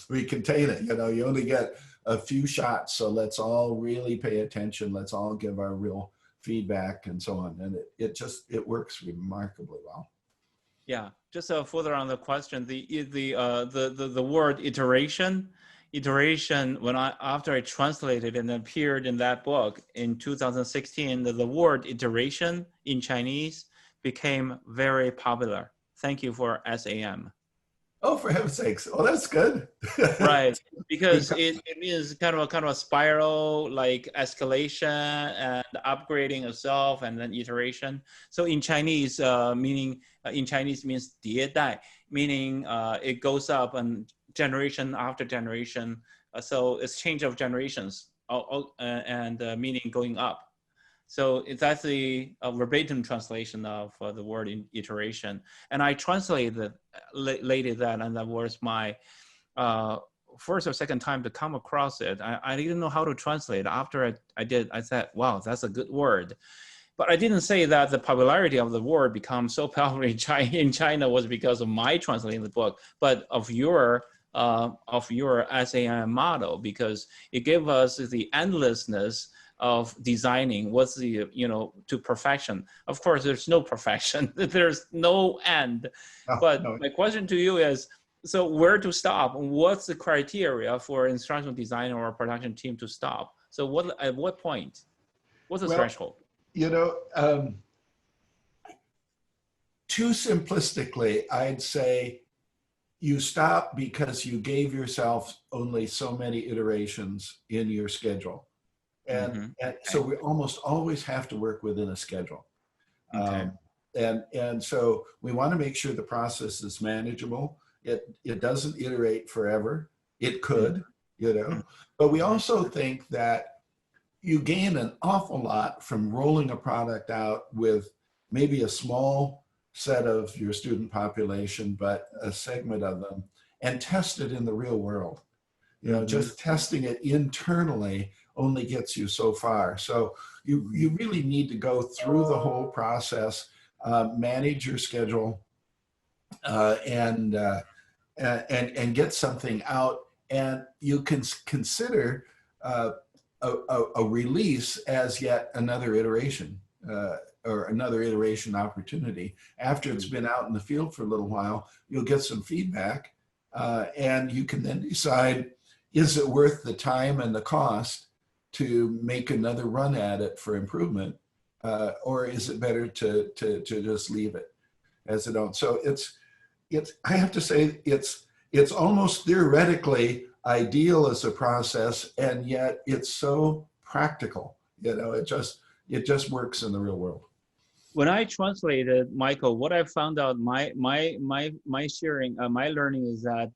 We contain it. You only get a few shots, so let's all really pay attention. Let's all give our real feedback and so on. And it works remarkably well. Yeah, just further on the question, the word iteration, when after I translated and appeared in that book in 2016, the word iteration in Chinese became very popular. Thank you for SAM. Oh, for heaven's sakes. Oh, that's good. Right, because it means kind of a spiral, like escalation and upgrading of self and then iteration. So in Chinese, meaning in Chinese means 迭代, meaning it goes up and generation after generation. So it's change of generations and meaning going up. So it's actually a verbatim translation of the word in iteration. And I translated that, and that was my first or second time to come across it. I didn't know how to translate. After I did, I said, wow, that's a good word. But I didn't say that the popularity of the word become so popular in China was because of my translating the book, but of your SAM model, because it gave us the endlessness of designing what's the, to perfection. Of course, there's no perfection. There's no end. But my question to you is, so where to stop? What's the criteria for instructional designer or production team to stop? So at what point? What's the threshold? Too simplistically, I'd say you stop because you gave yourself only so many iterations in your schedule. And so we almost always have to work within a schedule. Okay. And so we want to make sure the process is manageable. It doesn't iterate forever. It could, but we also think that you gain an awful lot from rolling a product out with maybe a small set of your student population, but a segment of them, and test it in the real world. Just testing it internally only gets you so far. So you really need to go through the whole process, manage your schedule, and get something out. And you can consider a release as yet another iteration or another iteration opportunity. After it's been out in the field for a little while, you'll get some feedback, and you can then decide, is it worth the time and the cost to make another run at it for improvement, or is it better to just leave it as it own? So I have to say, it's almost theoretically ideal as a process, and yet it's so practical. It just works in the real world. When I translated, Michael, what I found out, my sharing, my learning is that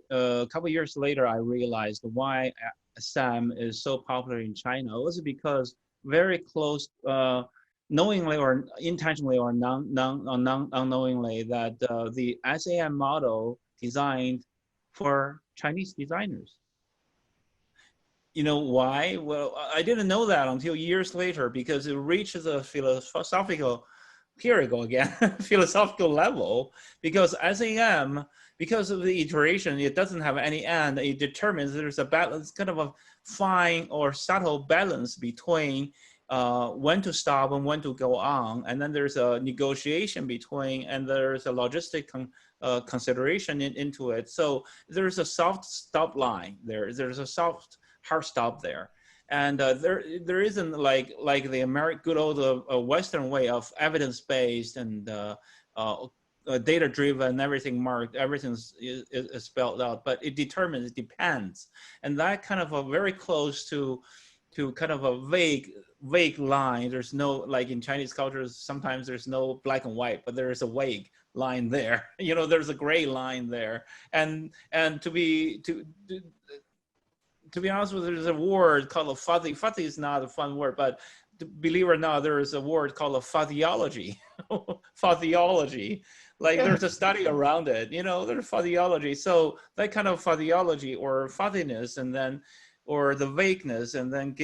a couple of years later, I realized why SAM is so popular in China. It was because very close, knowingly or intentionally or unknowingly, that the SAM model designed for Chinese designers. You know why? Well, I didn't know that until years later, because it reaches a philosophical, here we go again, philosophical level, because SAM, because of the iteration, it doesn't have any end. It determines there's a balance, kind of a fine or subtle balance between when to stop and when to go on. And then there's a negotiation between, and there's a logistic consideration into it. So there's a soft stop line there. There's a soft hard stop there, and there isn't like the good old Western way of evidence-based and data-driven, everything marked, everything's is spelled out, but it depends, and that kind of a very close to kind of a vague line. There's no, like in Chinese culture, sometimes there's no black and white, but there is a vague line there. There's a gray line there, and to be honest with you, there's a word called a fuzzy. Fuzzy is not a fun word, but believe it or not, there is a word called a fuzzyology. Fuzzyology, like there's a study around it. There's fuzzyology. So that kind of fuzzyology or fuzziness, and then or the vagueness, and then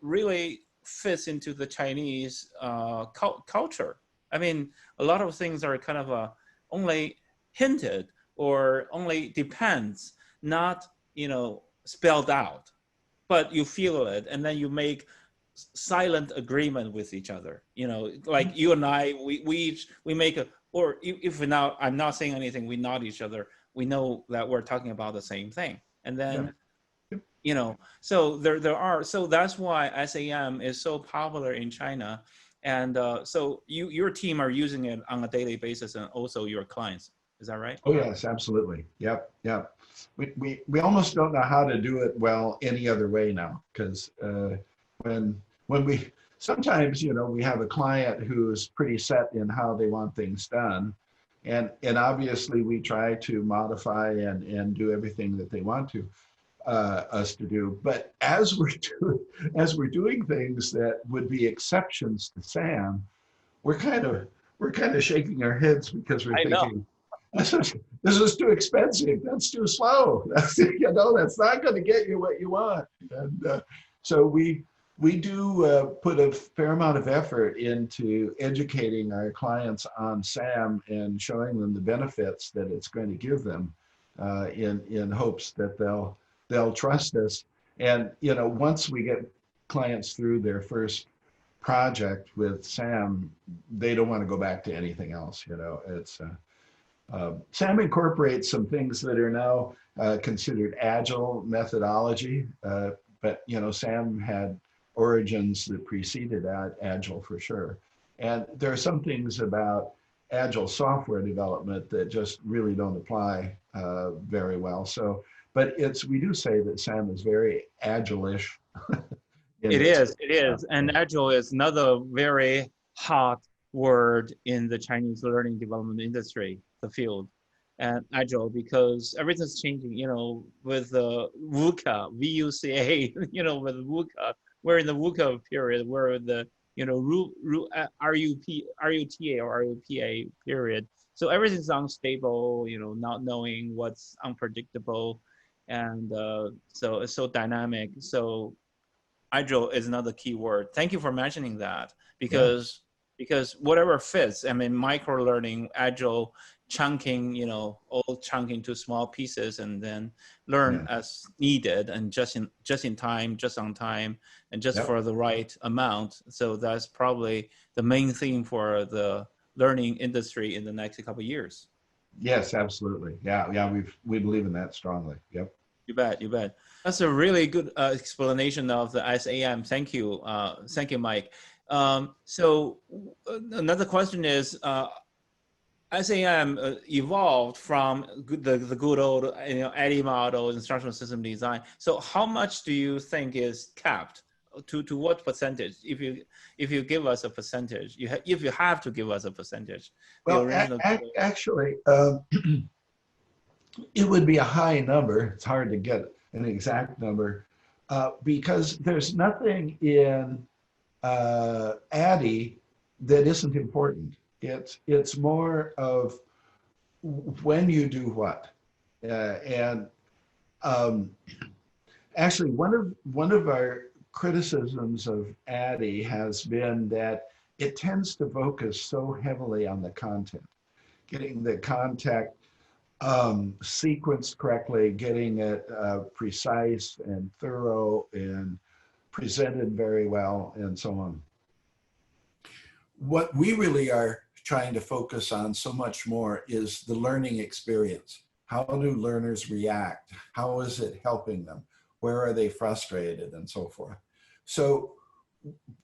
really fits into the Chinese culture. I mean, a lot of things are kind of only hinted or only depends, not spelled out, but you feel it, and then you make silent agreement with each other. Like you and I, we make a, or if now I'm not saying anything, we nod each other. We know that we're talking about the same thing, and then so there are. So that's why SAM is so popular in China, and so your team are using it on a daily basis, and also your clients. Is that right? Oh yes, absolutely. Yep, yep. We almost don't know how to do it well any other way now, because when we sometimes, you know, we have a client who's pretty set in how they want things done, and obviously we try to modify and do everything that they want to us to do. But as we're doing things that would be exceptions to SAM, we're kind of shaking our heads because we're I know. thinking, this is too expensive. That's too slow. That's, you know, that's not going to get you what you want. And so we do put a fair amount of effort into educating our clients on SAM and showing them the benefits that it's going to give them, in hopes that they'll trust us. And you know, once we get clients through their first project with SAM, they don't want to go back to anything else. You know, it's SAM incorporates some things that are now considered agile methodology, but you know, SAM had origins that preceded agile for sure. And there are some things about agile software development that just really don't apply very well. So, but we do say that SAM is very agile-ish. It is. And agile is another very hot word in the Chinese learning development industry, the field. And agile, because everything's changing, you know, with VUCA, V-U-C-A, you know, with VUCA, we're in the VUCA period, we're the, you know, RUTA or RUPA period. So everything's unstable, you know, not knowing what's unpredictable. And so it's so dynamic. So agile is another key word. Thank you for mentioning that, because whatever fits. I mean, micro learning, agile, chunking, you know, all chunking to small pieces and then learn as needed and just in time, just on time, and just for the right amount. So that's probably the main theme for the learning industry in the next couple of years. Yes, absolutely. Yeah, we believe in that strongly. Yep. You bet, you bet. That's a really good explanation of the SAM. Thank you, Mike. So another question is, SAM evolved from the good old, you know, ADDIE model, instructional system design. So how much do you think is kept? To what percentage? If you give us a percentage, if you have to give us a percentage. Well, actually, it would be a high number. It's hard to get an exact number because there's nothing in ADDIE that isn't important. It's more of when you do what, and actually one of our criticisms of ADDIE has been that it tends to focus so heavily on the content, getting the content sequenced correctly, getting it precise and thorough and presented very well, and so on. What we really are trying to focus on so much more is the learning experience. How do learners react? How is it helping them? Where are they frustrated, and so forth? So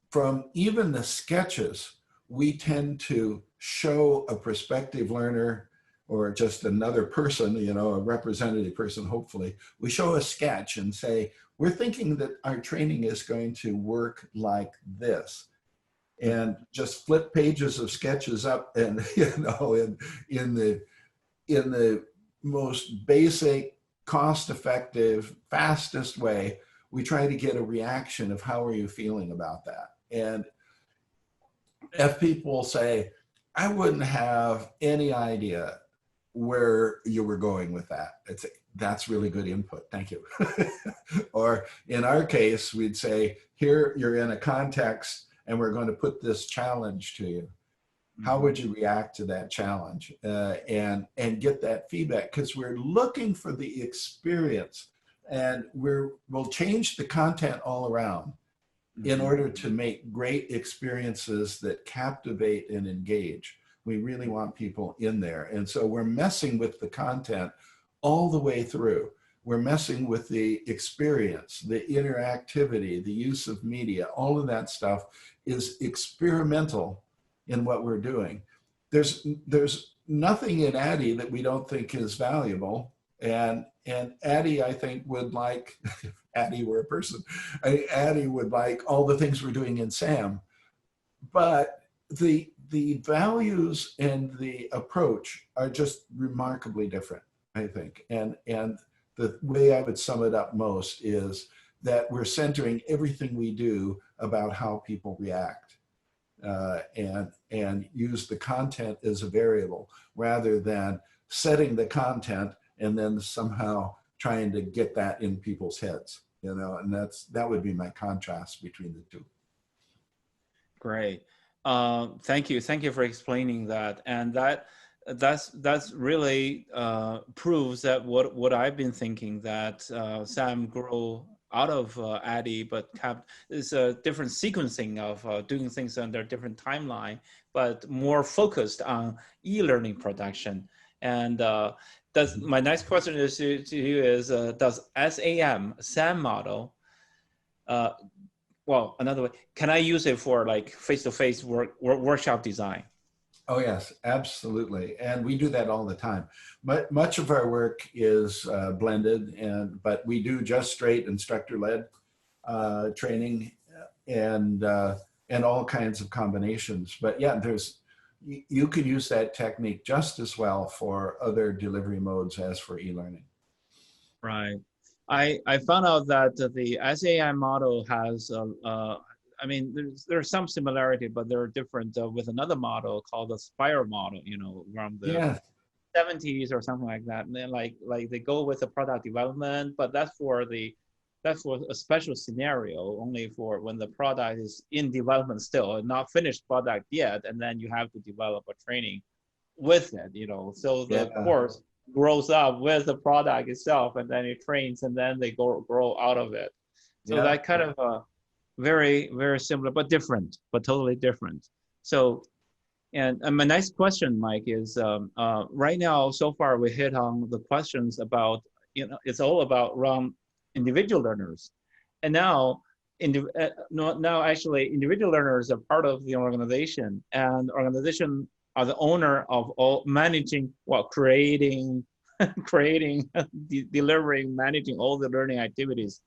from even the sketches, we tend to show a prospective learner or just another person, you know, a representative person, hopefully. We show a sketch and say, we're thinking that our training is going to work like this. And just flip pages of sketches up, and you know, in the most basic, cost-effective, fastest way, we try to get a reaction of how are you feeling about that. And if people say, I wouldn't have any idea where you were going with that, that's really good input, thank you. Or in our case, we'd say, here you're in a context and we're going to put this challenge to you. How would you react to that challenge? And get that feedback, because we're looking for the experience, and we'll change the content all around in order to make great experiences that captivate and engage. We really want people in there. And so we're messing with the content all the way through. We're messing with the experience, the interactivity, the use of media, all of that stuff is experimental in what we're doing. There's nothing in Addie that we don't think is valuable. And Addie, I think, would like, if Addie were a person, Addie would like all the things we're doing in SAM. But the values and the approach are just remarkably different, I think. And the way I would sum it up most is that we're centering everything we do about how people react, and use the content as a variable rather than setting the content and then somehow trying to get that in people's heads, you know, and that would be my contrast between the two. Great. Thank you for explaining that, and that's really proves that what I've been thinking, that SAM grew out of Addie, but is a different sequencing of doing things under a different timeline, but more focused on e-learning production. And my next question is to you is, does SAM model, well, another way, can I use it for like face-to-face workshop design? Oh yes, absolutely. And we do that all the time. But much of our work is blended, but we do just straight instructor-led training and all kinds of combinations. But yeah, you could use that technique just as well for other delivery modes as for e-learning. Right. I found out that the SAM model has, I mean, there's some similarity, but they're different with another model called the Spire model, you know, from the 70s or something like that. And then like they go with the product development, but that's for a special scenario, only for when the product is in development still, not finished product yet, and then you have to develop a training with it, you know. So the course grows up with the product itself, and then it trains, and then they grow out of it. So that kind of very, very similar, but different, but totally different. So, and my next question, Mike, is right now, so far we hit on the questions about, you know, it's all about individual learners. And now, actually individual learners are part of the organization, and organization are the owner of all managing, creating, delivering, managing all the learning activities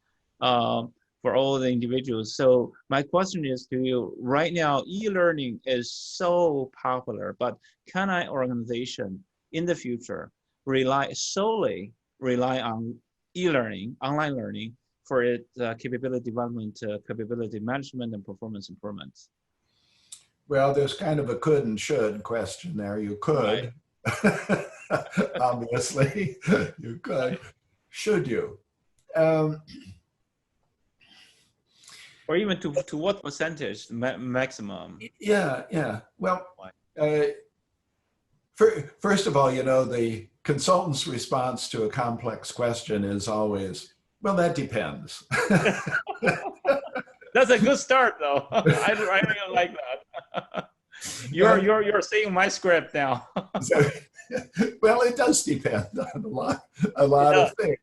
for all the individuals. So my question is to you, right now, e-learning is so popular, but can an organization in the future solely rely on e-learning, online learning, for its capability development, capability management, and performance improvements? Well, there's kind of a could and should question there. You could, right. Obviously, you could. Should you? Or even to what percentage, maximum? Yeah. Well, first of all, you know, the consultant's response to a complex question is always, well, that depends. That's a good start, though. I really like that. You're seeing my script now. So, well, it does depend on a lot of things.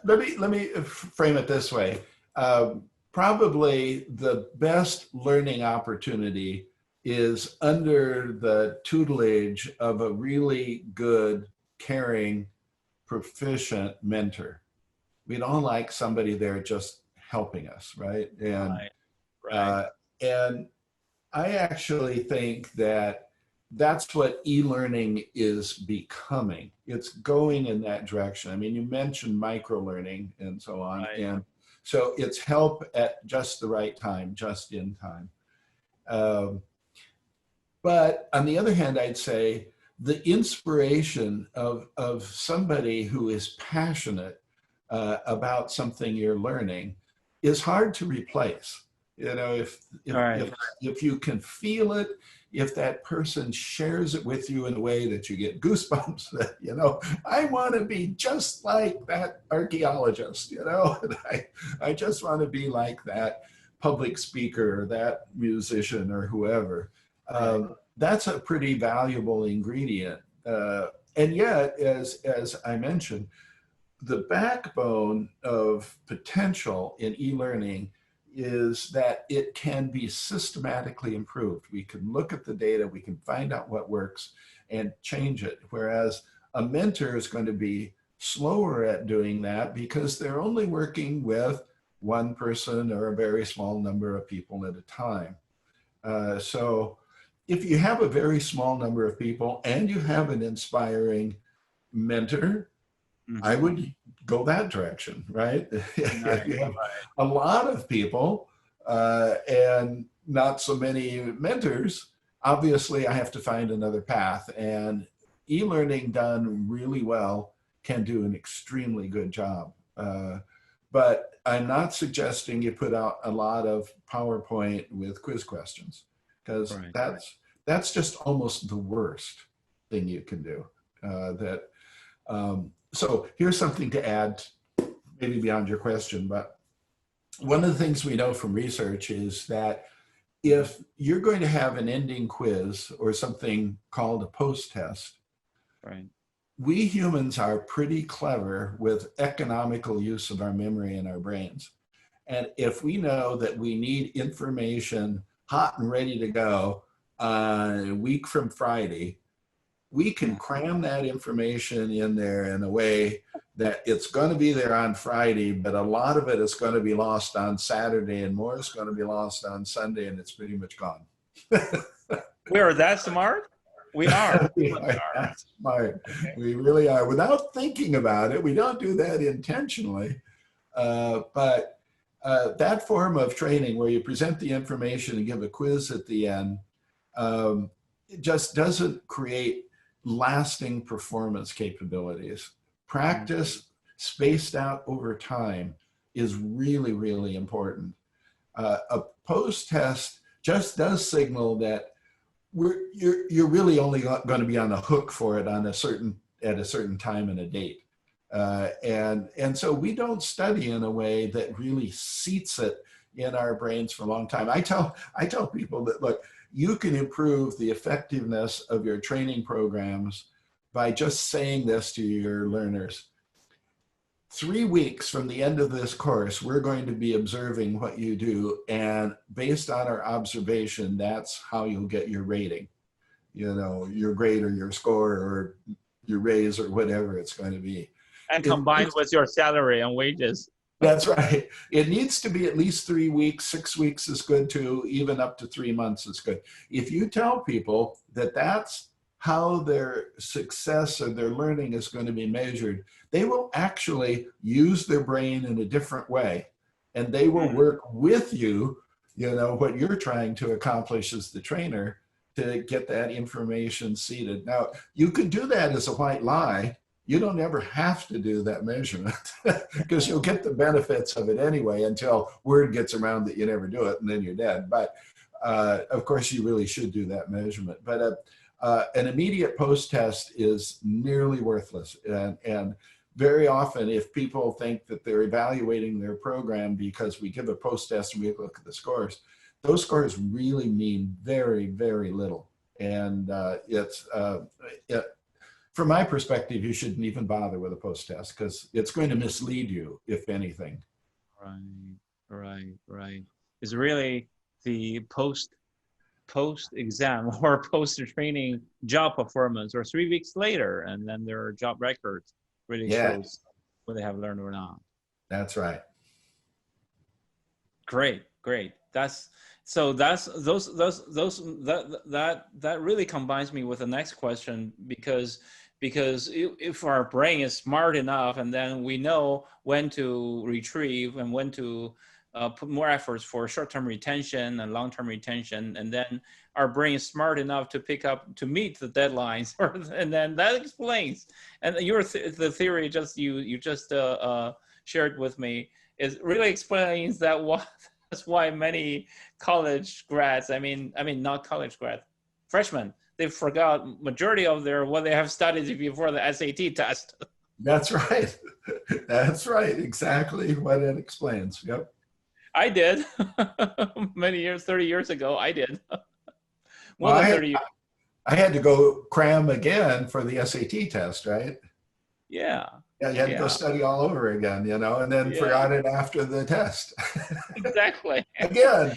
Let me frame it this way. Probably the best learning opportunity is under the tutelage of a really good, caring, proficient mentor. We don't like somebody there just helping us, right? And and I actually think that that's what e-learning is becoming. It's going in that direction. I mean, you mentioned micro-learning and so on. Right. And so it's help at just the right time, just in time. But on the other hand, I'd say the inspiration of somebody who is passionate about something you're learning is hard to replace. You know, if you can feel it, if that person shares it with you in a way that you get goosebumps, that, you know, I want to be just like that archaeologist, you know, and I just want to be like that public speaker, or that musician, or whoever. That's a pretty valuable ingredient. And yet, as I mentioned, the backbone of potential in e-learning is that it can be systematically improved. We can look at the data, we can find out what works and change it. Whereas a mentor is going to be slower at doing that because they're only working with one person or a very small number of people at a time. So if you have a very small number of people and you have an inspiring mentor, I would go that direction, right? If you have a lot of people and not so many mentors, obviously I have to find another path. And e-learning done really well can do an extremely good job. But I'm not suggesting you put out a lot of PowerPoint with quiz questions, because that's just almost the worst thing you can do. So here's something to add, maybe beyond your question, but one of the things we know from research is that if you're going to have an ending quiz or something called a post-test, we humans are pretty clever with economical use of our memory and our brains. And if we know that we need information hot and ready to go a week from Friday, we can cram that information in there in a way that it's going to be there on Friday, but a lot of it is going to be lost on Saturday and more is going to be lost on Sunday, and it's pretty much gone. We are that smart? We are. We are that smart. Okay. We really are. Without thinking about it, we don't do that intentionally. But that form of training where you present the information and give a quiz at the end, it just doesn't create lasting performance capabilities. Practice spaced out over time is really, really important. A post-test just does signal that you're really only going to be on the hook for it on at a certain time and a date. And so we don't study in a way that really seats it in our brains for a long time. I tell people that, look, you can improve the effectiveness of your training programs by just saying this to your learners. 3 weeks from the end of this course, we're going to be observing what you do, and based on our observation, that's how you'll get your rating. You know, your grade or your score or your raise or whatever it's going to be. And combined with your salary and wages. That's right. It needs to be at least 3 weeks. 6 weeks is good too. Even up to 3 months is good. If you tell people that that's how their success or their learning is going to be measured, they will actually use their brain in a different way. And they will work with you, you know, what you're trying to accomplish as the trainer to get that information seated. Now, you could do that as a white lie. You don't ever have to do that measurement because you'll get the benefits of it anyway until word gets around that you never do it and then you're dead. But of course, you really should do that measurement. But an immediate post-test is nearly worthless. And very often, if people think that they're evaluating their program because we give a post-test and we look at the scores, those scores really mean very, very little. And from my perspective, you shouldn't even bother with a post-test because it's going to mislead you, if anything. Right. It's really the post-exam or post-training job performance or 3 weeks later, and then their job records really shows what they have learned or not. That's right. Great. That really combines me with the next question, because if our brain is smart enough and then we know when to retrieve and when to put more efforts for short-term retention and long-term retention, and then our brain is smart enough to pick up to meet the deadlines, and then that explains. And the theory you just shared with me is really explains that that's why many college grads, I mean not college grads, freshmen, they forgot majority of what they have studied before the SAT test. That's right. That's right. Exactly what it explains. Yep. I did. Many years, 30 years ago, I did. More than 30 years. I had to go cram again for the SAT test, right? Yeah. Yeah, you had to go Yeah, study all over again, you know, and then yeah, forgot it after the test. exactly. Again.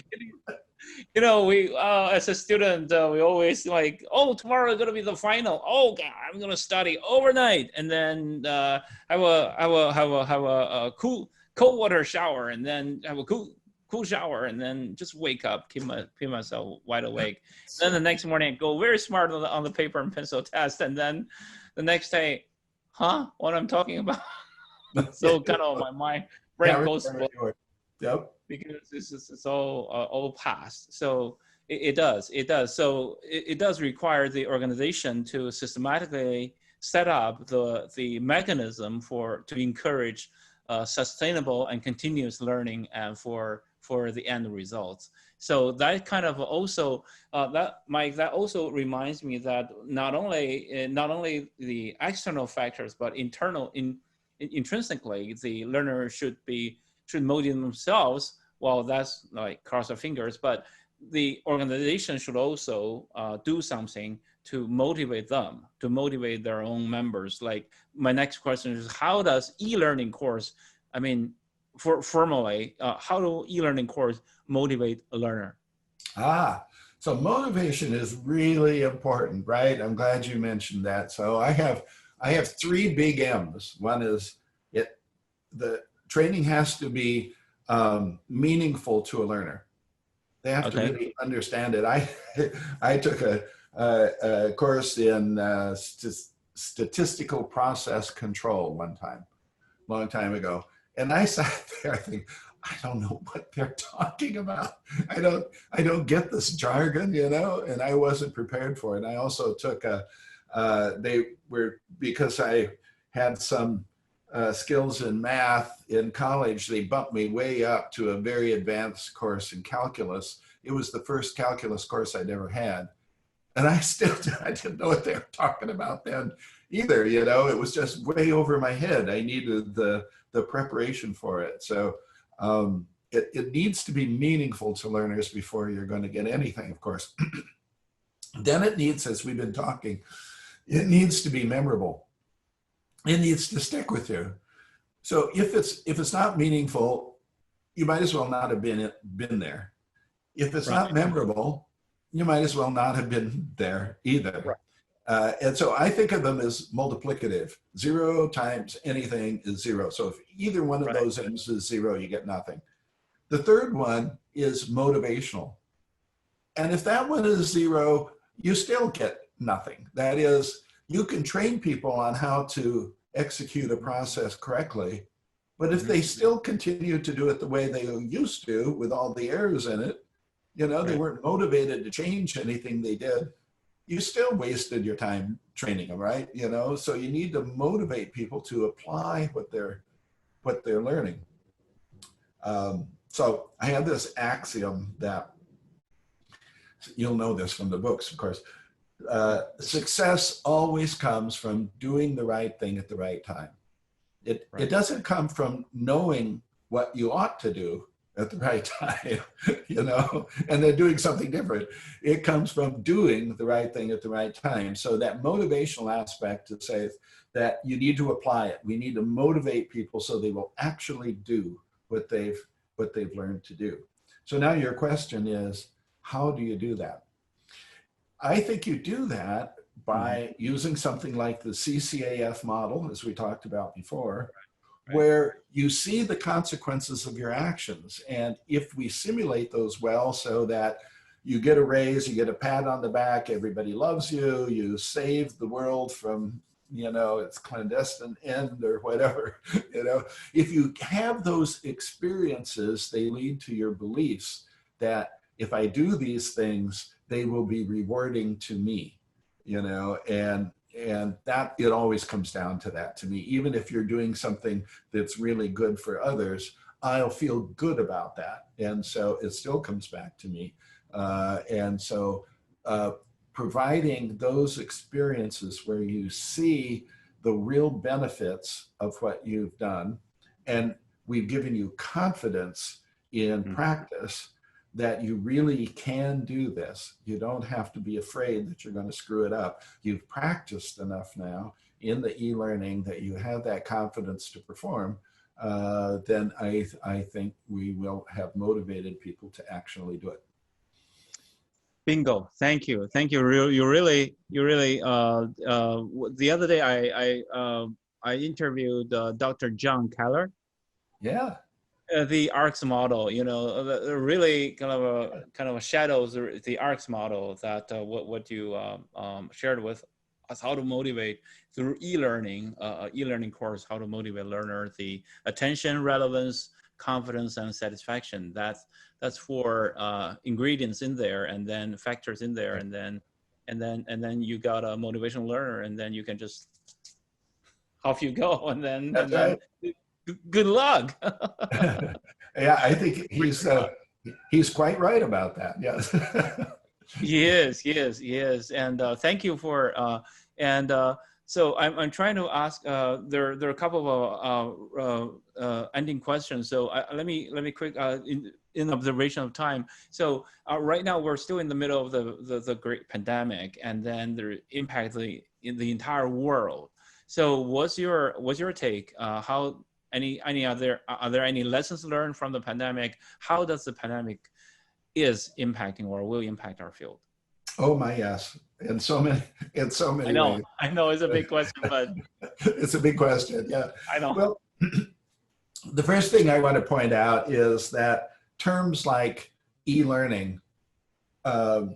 You know, we as a student, we always like, oh, tomorrow is gonna be the final. Oh God, I'm gonna study overnight, and then have a cold water shower, and then have a cool shower, and then just wake up, keep myself wide awake. Then the next morning, go very smart on the paper and pencil test, and then the next day, huh? What I'm talking about? So kind of my brain Yeah, goes blank yep. because it's all past. So it does. So it does require the organization to systematically set up the mechanism to encourage sustainable and continuous learning and for the end results. So that kind of also that also reminds me that not only the external factors but intrinsically the learner should motivate themselves. Well, that's like cross our fingers, but the organization should also do something to motivate them, to motivate their own members. Like my next question is, how does e-learning course, I mean, formally, how do e-learning course motivate a learner? So motivation is really important, right? I'm glad you mentioned that. So I have three big M's. One is the training has to be meaningful to a learner. They have to really understand it. I took a course in statistical process control one time, long time ago, and I sat there. I think, I don't know what they're talking about. I don't get this jargon, you know, and I wasn't prepared for it. And I also took because I had some skills in math in college, they bumped me way up to a very advanced course in calculus. It was the first calculus course I'd ever had. And I didn't know what they were talking about then either, you know, it was just way over my head. I needed the preparation for it. So it needs to be meaningful to learners before you're going to get anything, of course. Then it needs, as we've been talking, it needs to be memorable. It needs to stick with you. So if it's not meaningful, you might as well not have been there. If it's not memorable, you might as well not have been there either. And so I think of them as multiplicative. 0 times anything is 0. So if either one of those ends is 0, you get nothing. The third one is motivational. And if that one is 0, you still get nothing. That is, you can train people on how to execute a process correctly, but if they still continue to do it the way they used to with all the errors in it, you know, they weren't motivated to change anything they did, you still wasted your time training them, right? You know, so you need to motivate people to apply what they're learning. So I have this axiom that, you'll know this from the books, of course. Success always comes from doing the right thing at the right time. It doesn't come from knowing what you ought to do at the right time, you know, and then doing something different. It comes from doing the right thing at the right time. So that motivational aspect to say that you need to apply it. We need to motivate people so they will actually do what they've learned to do. So now your question is, how do you do that? I think you do that by using something like the CCAF model, as we talked about before, where you see the consequences of your actions. And if we simulate those well so that you get a raise, you get a pat on the back, everybody loves you, you save the world from, you know, its clandestine end or whatever, you know, if you have those experiences, they lead to your beliefs that if I do these things, they will be rewarding to me, you know, and that it always comes down to that to me. Even if you're doing something that's really good for others, I'll feel good about that. And so it still comes back to me. And so providing those experiences where you see the real benefits of what you've done, and we've given you confidence in practice, that you really can do this. You don't have to be afraid that you're going to screw it up. You've practiced enough now in the e-learning that you have that confidence to perform, then I think we will have motivated people to actually do it. Bingo. Thank you. Thank you. You really, the other day I interviewed Dr. John Keller. Yeah. The ARCS model, you know, really kind of a shadows the ARCS model that what you shared with us, how to motivate through e-learning, e-learning course, how to motivate learner, the attention, relevance, confidence, and satisfaction. That's four ingredients in there, and then factors in there, and then you got a motivational learner, and then you can just off you go, and then good luck. Yeah, I think he's quite right about that. Yes. He is. And thank you for so I'm trying to ask. There are a couple of ending questions. So let me quick in observation of time. So right now we're still in the middle of the great pandemic, and then the impact in the entire world. So what's your take? How are there any lessons learned from the pandemic? How does the pandemic is impacting or will impact our field? Oh my, yes. In so many ways. I know it's a big question, but it's a big question. Yeah. I know. Well, the first thing I want to point out is that terms like e-learning have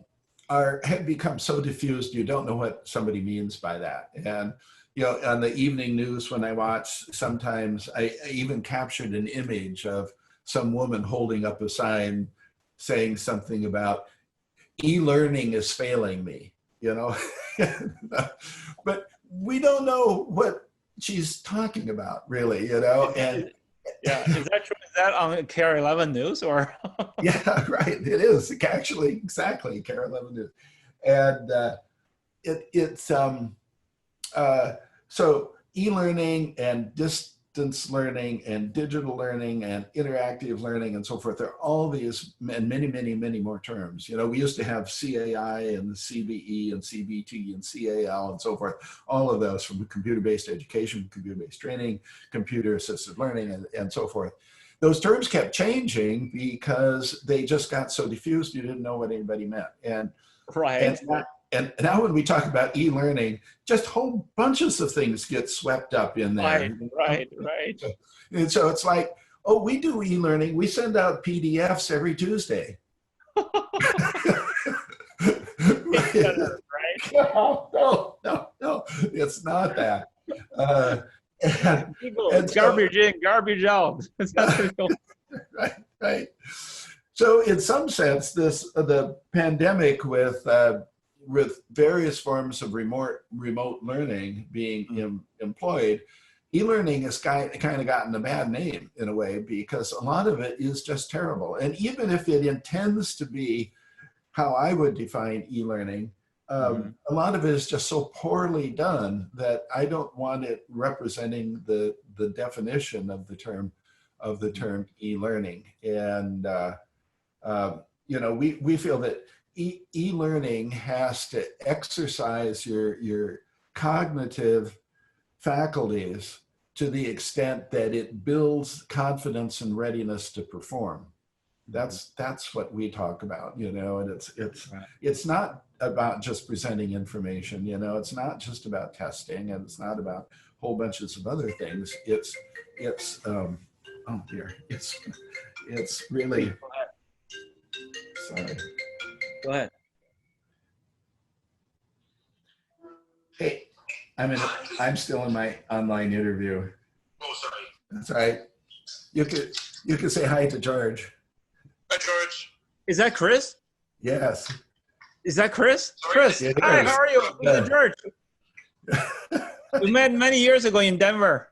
become so diffused, you don't know what somebody means by that. And you know, on the evening news when I watch, sometimes I even captured an image of some woman holding up a sign saying something about e-learning is failing me, you know. But we don't know what she's talking about, really, you know. And yeah, is that true? Is that on KARE 11 News or? Yeah, right. It is actually exactly KARE 11 News, and it's so e-learning and distance learning and digital learning and interactive learning and so forth. There are all these and many more terms. You know, we used to have CAI and CBE and CBT and CAL and so forth. All of those from computer-based education, computer-based training, computer-assisted learning, and so forth. Those terms kept changing because they just got so diffused you didn't know what anybody meant. And right. And now when we talk about e-learning, just whole bunches of things get swept up in there. Right. And so it's like, oh, we do e-learning. We send out PDFs every Tuesday. Right? No, it's not that. Garbage in, garbage out. Right. So in some sense, the pandemic with various forms of remote learning being employed, e-learning has kind of gotten a bad name in a way because a lot of it is just terrible. And even if it intends to be how I would define e-learning, a lot of it is just so poorly done that I don't want it representing the definition of the term e-learning. And you know, we feel that e-learning has to exercise your cognitive faculties to the extent that it builds confidence and readiness to perform. That's what we talk about, you know, and it's not about just presenting information, you know, it's not just about testing, and it's not about whole bunches of other things. It's oh dear, it's really, sorry. Go ahead. Hey, I'm still in my online interview. Oh, sorry. That's all right. You could say hi to George. Hi, George. Is that Chris? Yes. Is that Chris? Sorry. Chris, hi, how are you? Yeah. George. We met many years ago in Denver.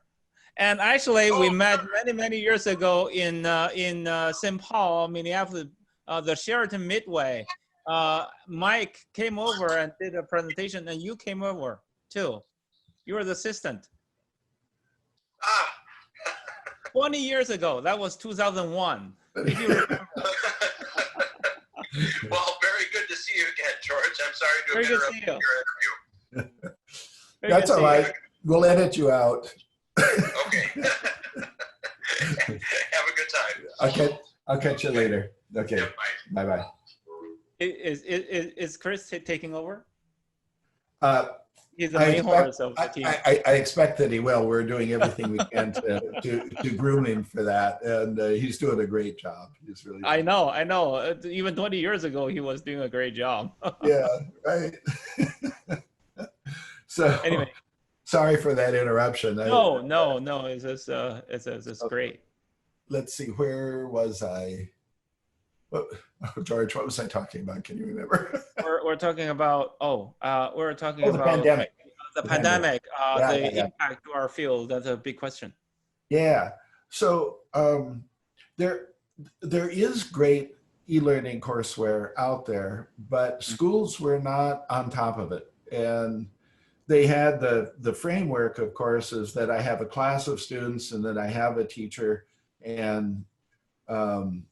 And actually, we met many years ago in St. Paul, Minneapolis, the Sheraton Midway. Mike came over and did a presentation, and you came over too. You were the assistant. 20 years ago. That was 2001. If you remember. Well, very good to see you again, George. I'm sorry to Very have good to interrupted see you. your interview. Very That's good all to see you. right. We'll edit you out. Okay. Have a good time. I'll catch you later. Okay. Yeah, bye. Bye-bye. Is Chris taking over? Uh, He's the I main expect, horse of the team. I expect that he will. We're doing everything we can to groom him for that, and he's doing a great job. He's really. I know. Even 20 years ago, he was doing a great job. Yeah, right. So Anyway, sorry for that interruption. no. It's great. Let's see, where was I? Oh, George, what was I talking about? Can you remember? We're talking about we're talking the about pandemic. the pandemic, the Yeah. impact to our field. That's a big question. Yeah. So there is great e-learning courseware out there, but schools were not on top of it. And they had the framework of courses that I have a class of students and that I have a teacher, and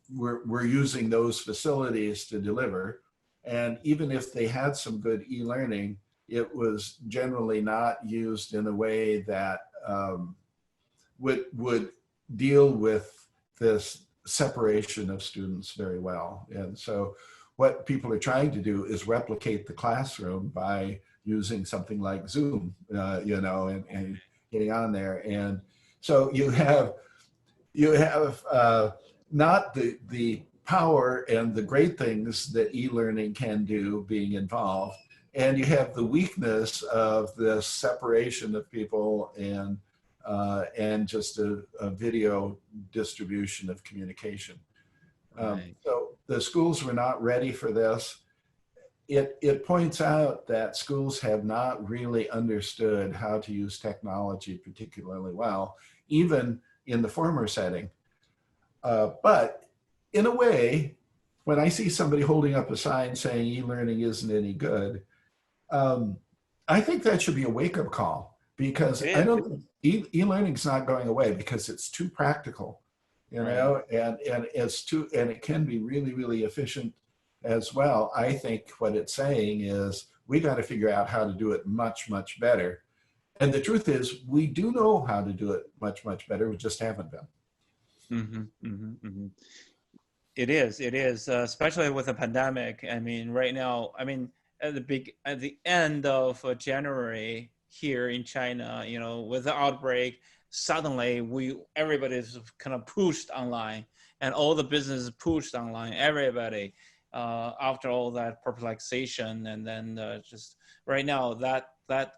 we're using those facilities to deliver. And even if they had some good e-learning, it was generally not used in a way that would deal with this separation of students very well. And so what people are trying to do is replicate the classroom by using something like Zoom, and getting on there. And so you have not the power and the great things that e-learning can do being involved, and you have the weakness of this separation of people and just a video distribution of communication. Right. So the schools were not ready for this. It points out that schools have not really understood how to use technology particularly well, even in the former setting. But in a way, when I see somebody holding up a sign saying e-learning isn't any good, I think that should be a wake-up call, because I don't think e-learning is not going away because it's too practical, and it can be really, really efficient as well. I think what it's saying is we got to figure out how to do it much, much better. And the truth is, we do know how to do it much, much better. We just haven't been. It is, especially with the pandemic. I mean, right now, at the end of January here in China, with the outbreak, suddenly everybody's kind of pushed online, and all the businesses pushed online. Everybody, after all that perplexation, and then just right now that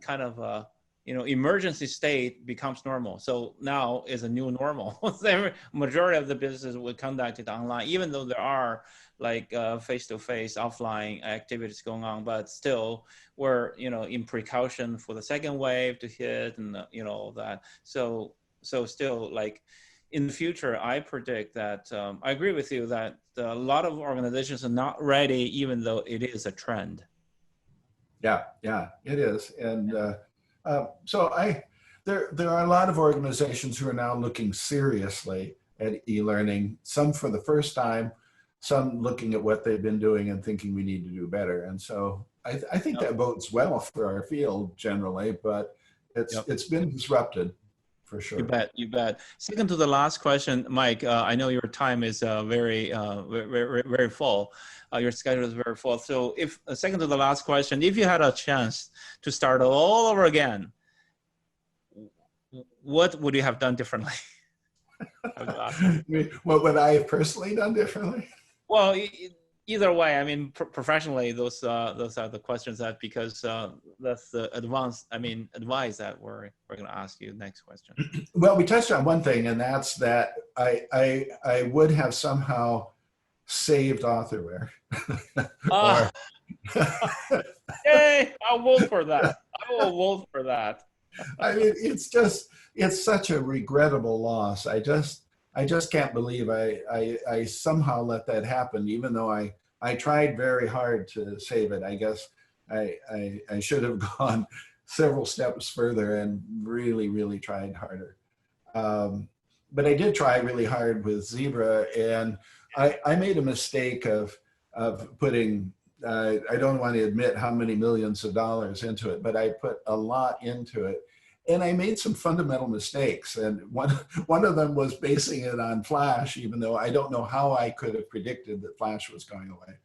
kind of emergency state becomes normal. So now is a new normal. The majority of the business will conduct it online, even though there are like face-to-face offline activities going on, but still we're in precaution for the second wave to hit, and all that. So still, like in the future, I predict that I agree with you that a lot of organizations are not ready, even though it is a trend. Yeah, it is. And so there are a lot of organizations who are now looking seriously at e-learning, some for the first time, some looking at what they've been doing and thinking we need to do better. And so I think that bodes well for our field generally, but it's been disrupted for sure. You bet. Second to the last question, Mike, I know your time is very, very full. Your schedule is very full. So if second to the last question, if you had a chance to start all over again, what would you have done differently? What would I have personally done differently? Well, either way, I mean, professionally, those are the questions that, because that's the advice that we're going to ask you next question. Well, we touched on one thing, and that's that I would have somehow saved authorware. Yay! I'll vote for that. I will vote for that. I mean, it's such a regrettable loss. I just can't believe I somehow let that happen, even though I tried very hard to save it. I guess I should have gone several steps further and really, really tried harder. But I did try really hard with Zebra, and I made a mistake of of putting, I don't want to admit how many millions of dollars into it, but I put a lot into it. And I made some fundamental mistakes. And one of them was basing it on Flash, even though I don't know how I could have predicted that Flash was going away.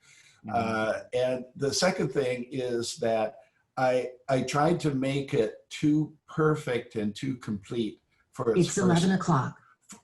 And the second thing is that I tried to make it too perfect and too complete for its 11 o'clock.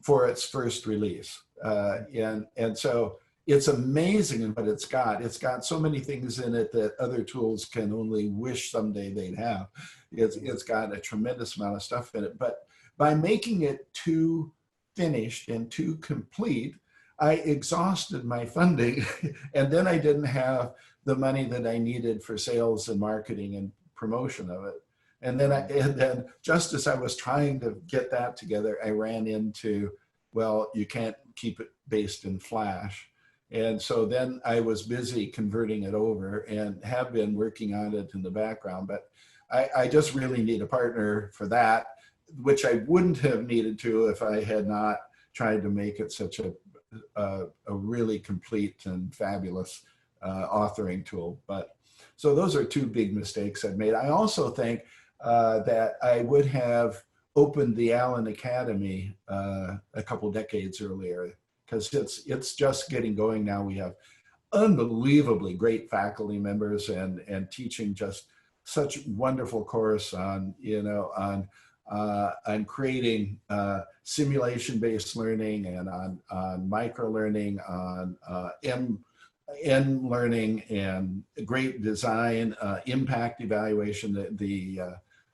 For its first release. And so it's amazing in what it's got. It's got so many things in it that other tools can only wish someday they'd have. It's got a tremendous amount of stuff in it. But by making it too finished and too complete, I exhausted my funding. And then I didn't have the money that I needed for sales and marketing and promotion of it. And then just as I was trying to get that together, I ran into, well, you can't keep it based in Flash. And so then I was busy converting it over and have been working on it in the background. But I just really need a partner for that, which I wouldn't have needed to if I had not tried to make it such a really complete and fabulous authoring tool. But so those are two big mistakes I've made. I also think that I would have opened the Allen Academy a couple decades earlier, because it's just getting going now. We have unbelievably great faculty members and teaching just such wonderful course on, on creating simulation-based learning and on micro-learning, on N learning and great design, impact evaluation.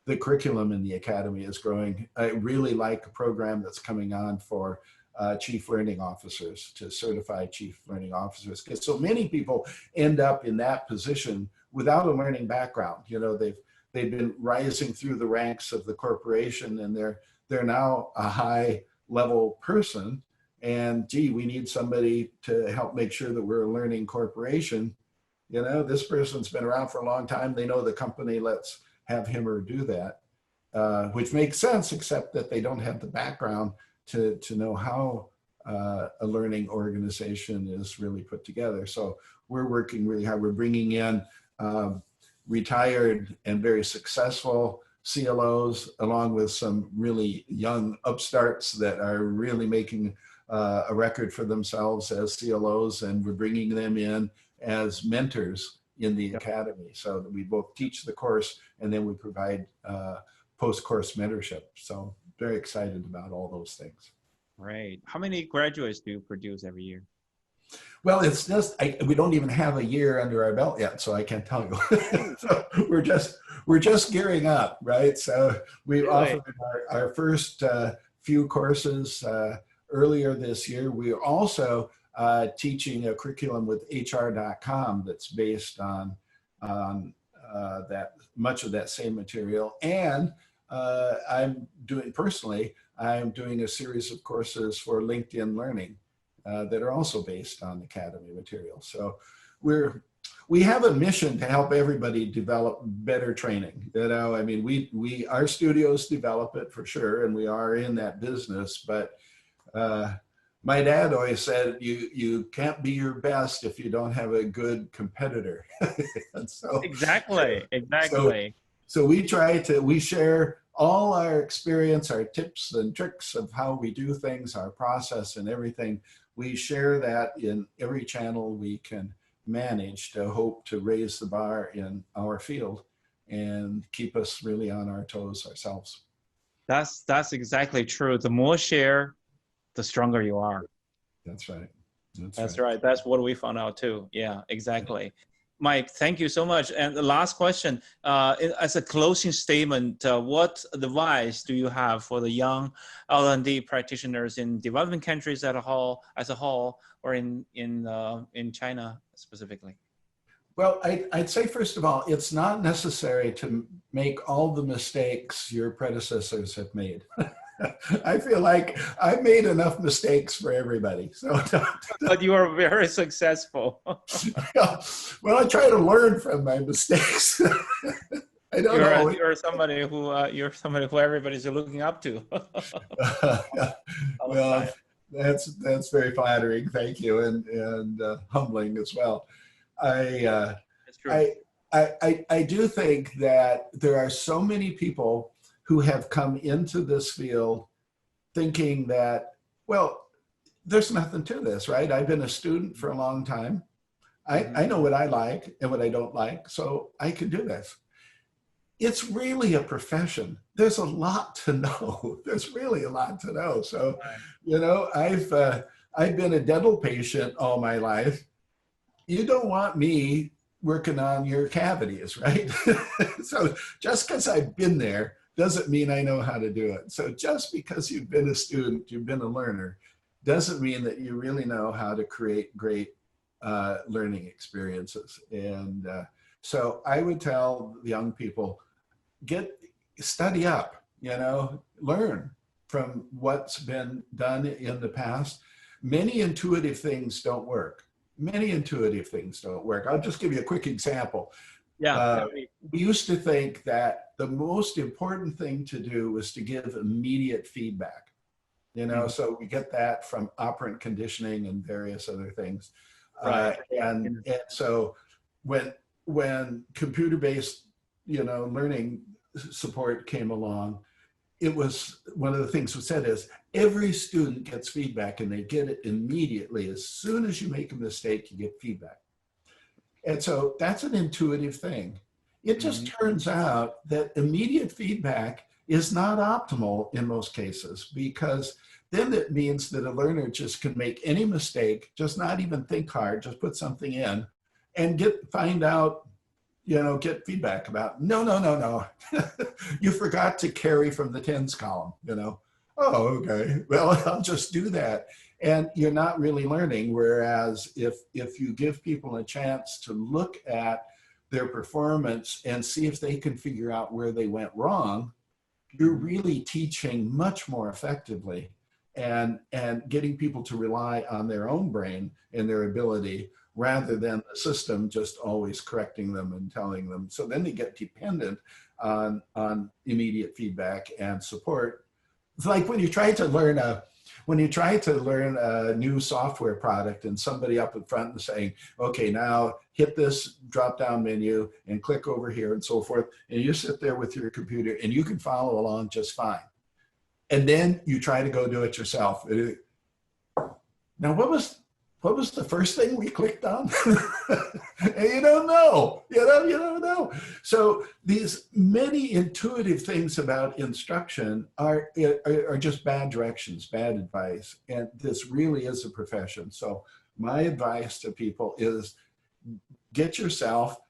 The curriculum in the Academy is growing. I really like a program that's coming on for chief learning officers, to certify chief learning officers, because so many people end up in that position without a learning background. They've been rising through the ranks of the corporation, and they're now a high level person. And gee, we need somebody to help make sure that we're a learning corporation. This person's been around for a long time. They know the company. Let's have him or do that, which makes sense, except that they don't have the background to know how a learning organization is really put together. So we're working really hard. We're bringing in retired and very successful CLOs, along with some really young upstarts that are really making a record for themselves as CLOs, and we're bringing them in as mentors in the Academy, so that we both teach the course and then we provide post-course mentorship. So very excited about all those things. Right. How many graduates do you produce every year? Well, it's just, we don't even have a year under our belt yet, so I can't tell you. So we're just gearing up, right? So we offered our first few courses earlier this year. We are also teaching a curriculum with HR.com that's based on that, much of that same material. And I'm doing a series of courses for LinkedIn Learning that are also based on Academy material. So we have a mission to help everybody develop better training. I mean, our studios develop it for sure, and we are in that business. But my dad always said, you can't be your best if you don't have a good competitor. And so, exactly. So we share all our experience, our tips and tricks of how we do things, our process and everything. We share that in every channel we can manage, to hope to raise the bar in our field and keep us really on our toes ourselves. That's exactly true. The more share, the stronger you are. That's right. That's right. That's what we found out too. Yeah, exactly. Mike, thank you so much. And the last question, as a closing statement, what advice do you have for the young L&D practitioners in developing countries as a whole, or in China specifically? Well, I'd say, first of all, it's not necessary to make all the mistakes your predecessors have made. I feel like I've made enough mistakes for everybody. So, but you are very successful. Well, I try to learn from my mistakes. I don't know. You're somebody who everybody's looking up to. Well, that's very flattering. Thank you, and humbling as well. That's true. I do think that there are so many people who have come into this field thinking that, well, there's nothing to this, right? I've been a student for a long time. I know what I like and what I don't like, so I can do this. It's really a profession. There's a lot to know. There's really a lot to know. So, you know, I've been a dental patient all my life. You don't want me working on your cavities, right? So just because I've been there doesn't mean I know how to do it. So just because you've been a student, you've been a learner, doesn't mean that you really know how to create great learning experiences. And so I would tell young people, study up, you know, learn from what's been done in the past. Many intuitive things don't work. Many intuitive things don't work. I'll just give you a quick example. Yeah. We used to think that the most important thing to do was to give immediate feedback. You know, so we get that from operant conditioning and various other things. Right. And so when computer-based, you know, learning support came along, it was one of the things we said is every student gets feedback and they get it immediately. As soon as you make a mistake, you get feedback. And so that's an intuitive thing. It just turns out that immediate feedback is not optimal in most cases, because then it means that a learner just can make any mistake, just not even think hard, just put something in and find out, you know, get feedback about, no. You forgot to carry from the tens column, you know. Oh, okay, well, I'll just do that. And you're not really learning. Whereas if you give people a chance to look at their performance and see if they can figure out where they went wrong, you're really teaching much more effectively and getting people to rely on their own brain and their ability rather than the system just always correcting them and telling them. So then they get dependent on immediate feedback and support. It's like when you try to learn a new software product and somebody up in front and saying, okay, now hit this drop-down menu and click over here and so forth. And you sit there with your computer and you can follow along just fine. And then you try to go do it yourself. Now, what was the first thing we clicked on? And you don't know, you don't know. So these many intuitive things about instruction are just bad directions, bad advice. And this really is a profession. So my advice to people is get yourself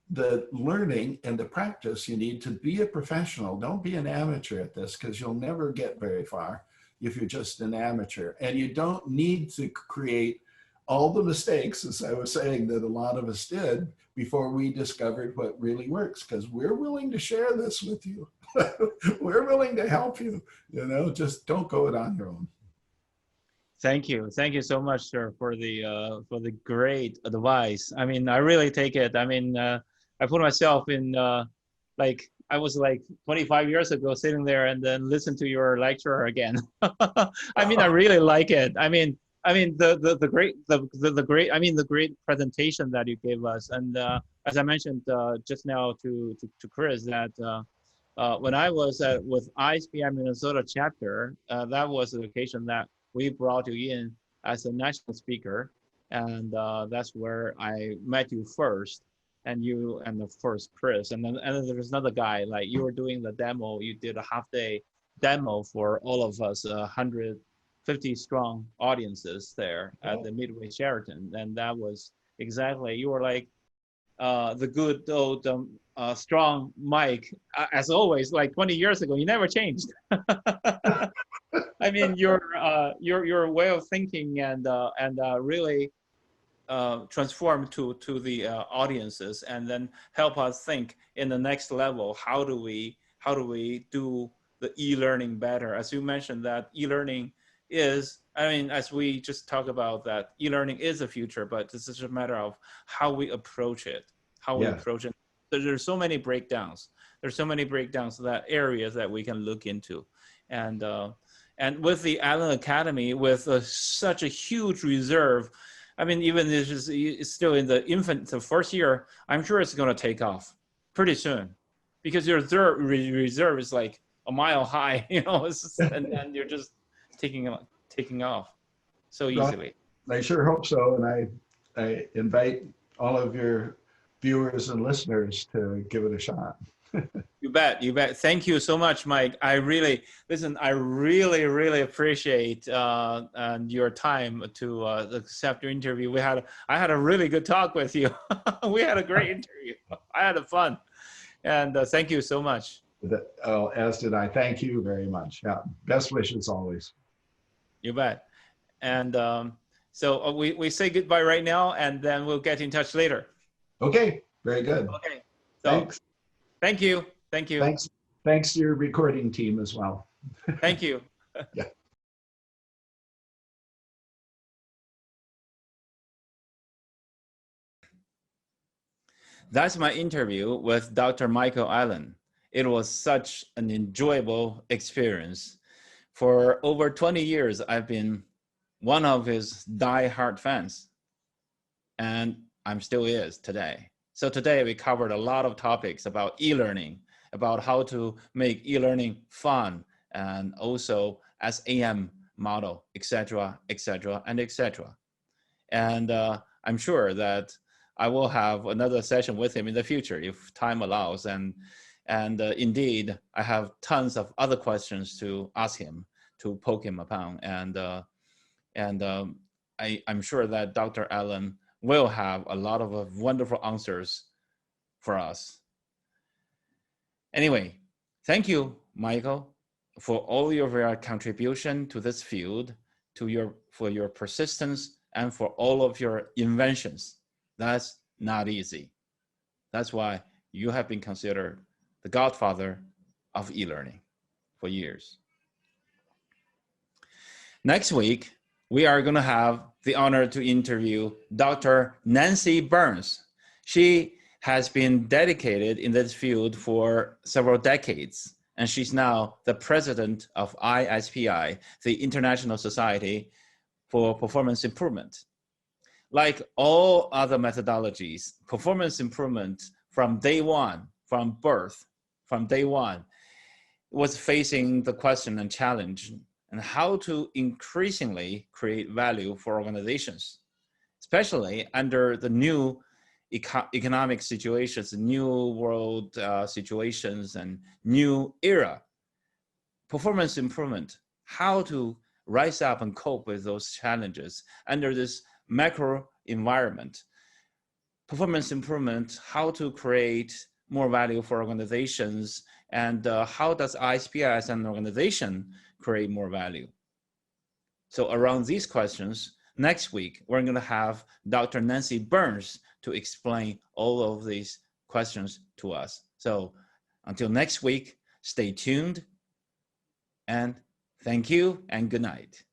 the learning and the practice you need to be a professional. Don't be an amateur at this, because you'll never get very far if you're just an amateur. And you don't need to create all the mistakes, as I was saying, that a lot of us did before we discovered what really works, because we're willing to share this with you. We're willing to help you, you know, just don't go it on your own. Thank you so much, sir, for the great advice. I mean, I really take it. I mean, I put myself in like I was like 25 years ago sitting there and then listen to your lecture again. I mean, I really like it. I mean the great presentation that you gave us, and as I mentioned just now to Chris, that when I was with ISPI Minnesota chapter, that was the occasion that we brought you in as a national speaker, and that's where I met you first, and you and of course Chris, and then there's another guy, like you were doing the demo. You did a half-day demo for all of us, 150 strong audiences there at the Midway Sheraton, and that was exactly, you were like the good old strong Mike, as always, like 20 years ago. You never changed. I mean, your way of thinking and really transform to the audiences, and then help us think in the next level. How do we do the e-learning better? As you mentioned, that e-learning is, I mean, as we just talk about, that e-learning is the future, but this is a matter of how we approach it. There's so many breakdowns. There's so many breakdowns, that areas that we can look into, and with the Allen Academy, with such a huge reserve, I mean, even this is it's still in the first year, I'm sure it's going to take off pretty soon, because your reserve is like a mile high, you know, and then you're just taking off so easily. I sure hope so, and I invite all of your viewers and listeners to give it a shot. You bet. Thank you so much, Mike. I really appreciate your time to accept your interview. I had a really good talk with you. We had a great interview. I had fun, and thank you so much. As did I. Thank you very much. Yeah, best wishes always. You bet. And so we say goodbye right now, and then we'll get in touch later. Okay, very good. Okay. So, thanks. Thank you. Thank you. Thanks to your recording team as well. Thank you. Yeah. That's my interview with Dr. Michael Allen. It was such an enjoyable experience. For over 20 years, I've been one of his die-hard fans, and I'm still is today. So today we covered a lot of topics about e-learning, about how to make e-learning fun, and also SAM model, etc., etc., and etc. And I'm sure that I will have another session with him in the future if time allows. And indeed, I have tons of other questions to ask him, to poke him upon. I'm sure that Dr. Allen will have a lot of wonderful answers for us. Anyway, thank you, Michael, for all of your contribution to this field, for your persistence, and for all of your inventions. That's not easy. That's why you have been considered the godfather of e-learning for years. Next week, we are going to have the honor to interview Dr. Nancy Burns. She has been dedicated in this field for several decades, and she's now the president of ISPI, the International Society for Performance Improvement. Like all other methodologies, performance improvement from day one, from birth, from day one, was facing the question and challenge and how to increasingly create value for organizations, especially under the new economic situations, new world situations, and new era. Performance improvement, how to rise up and cope with those challenges under this macro environment. Performance improvement, how to create more value for organizations, and how does ISPI as an organization create more value? So around these questions, next week, we're going to have Dr. Nancy Burns to explain all of these questions to us. So until next week, stay tuned, and thank you and good night.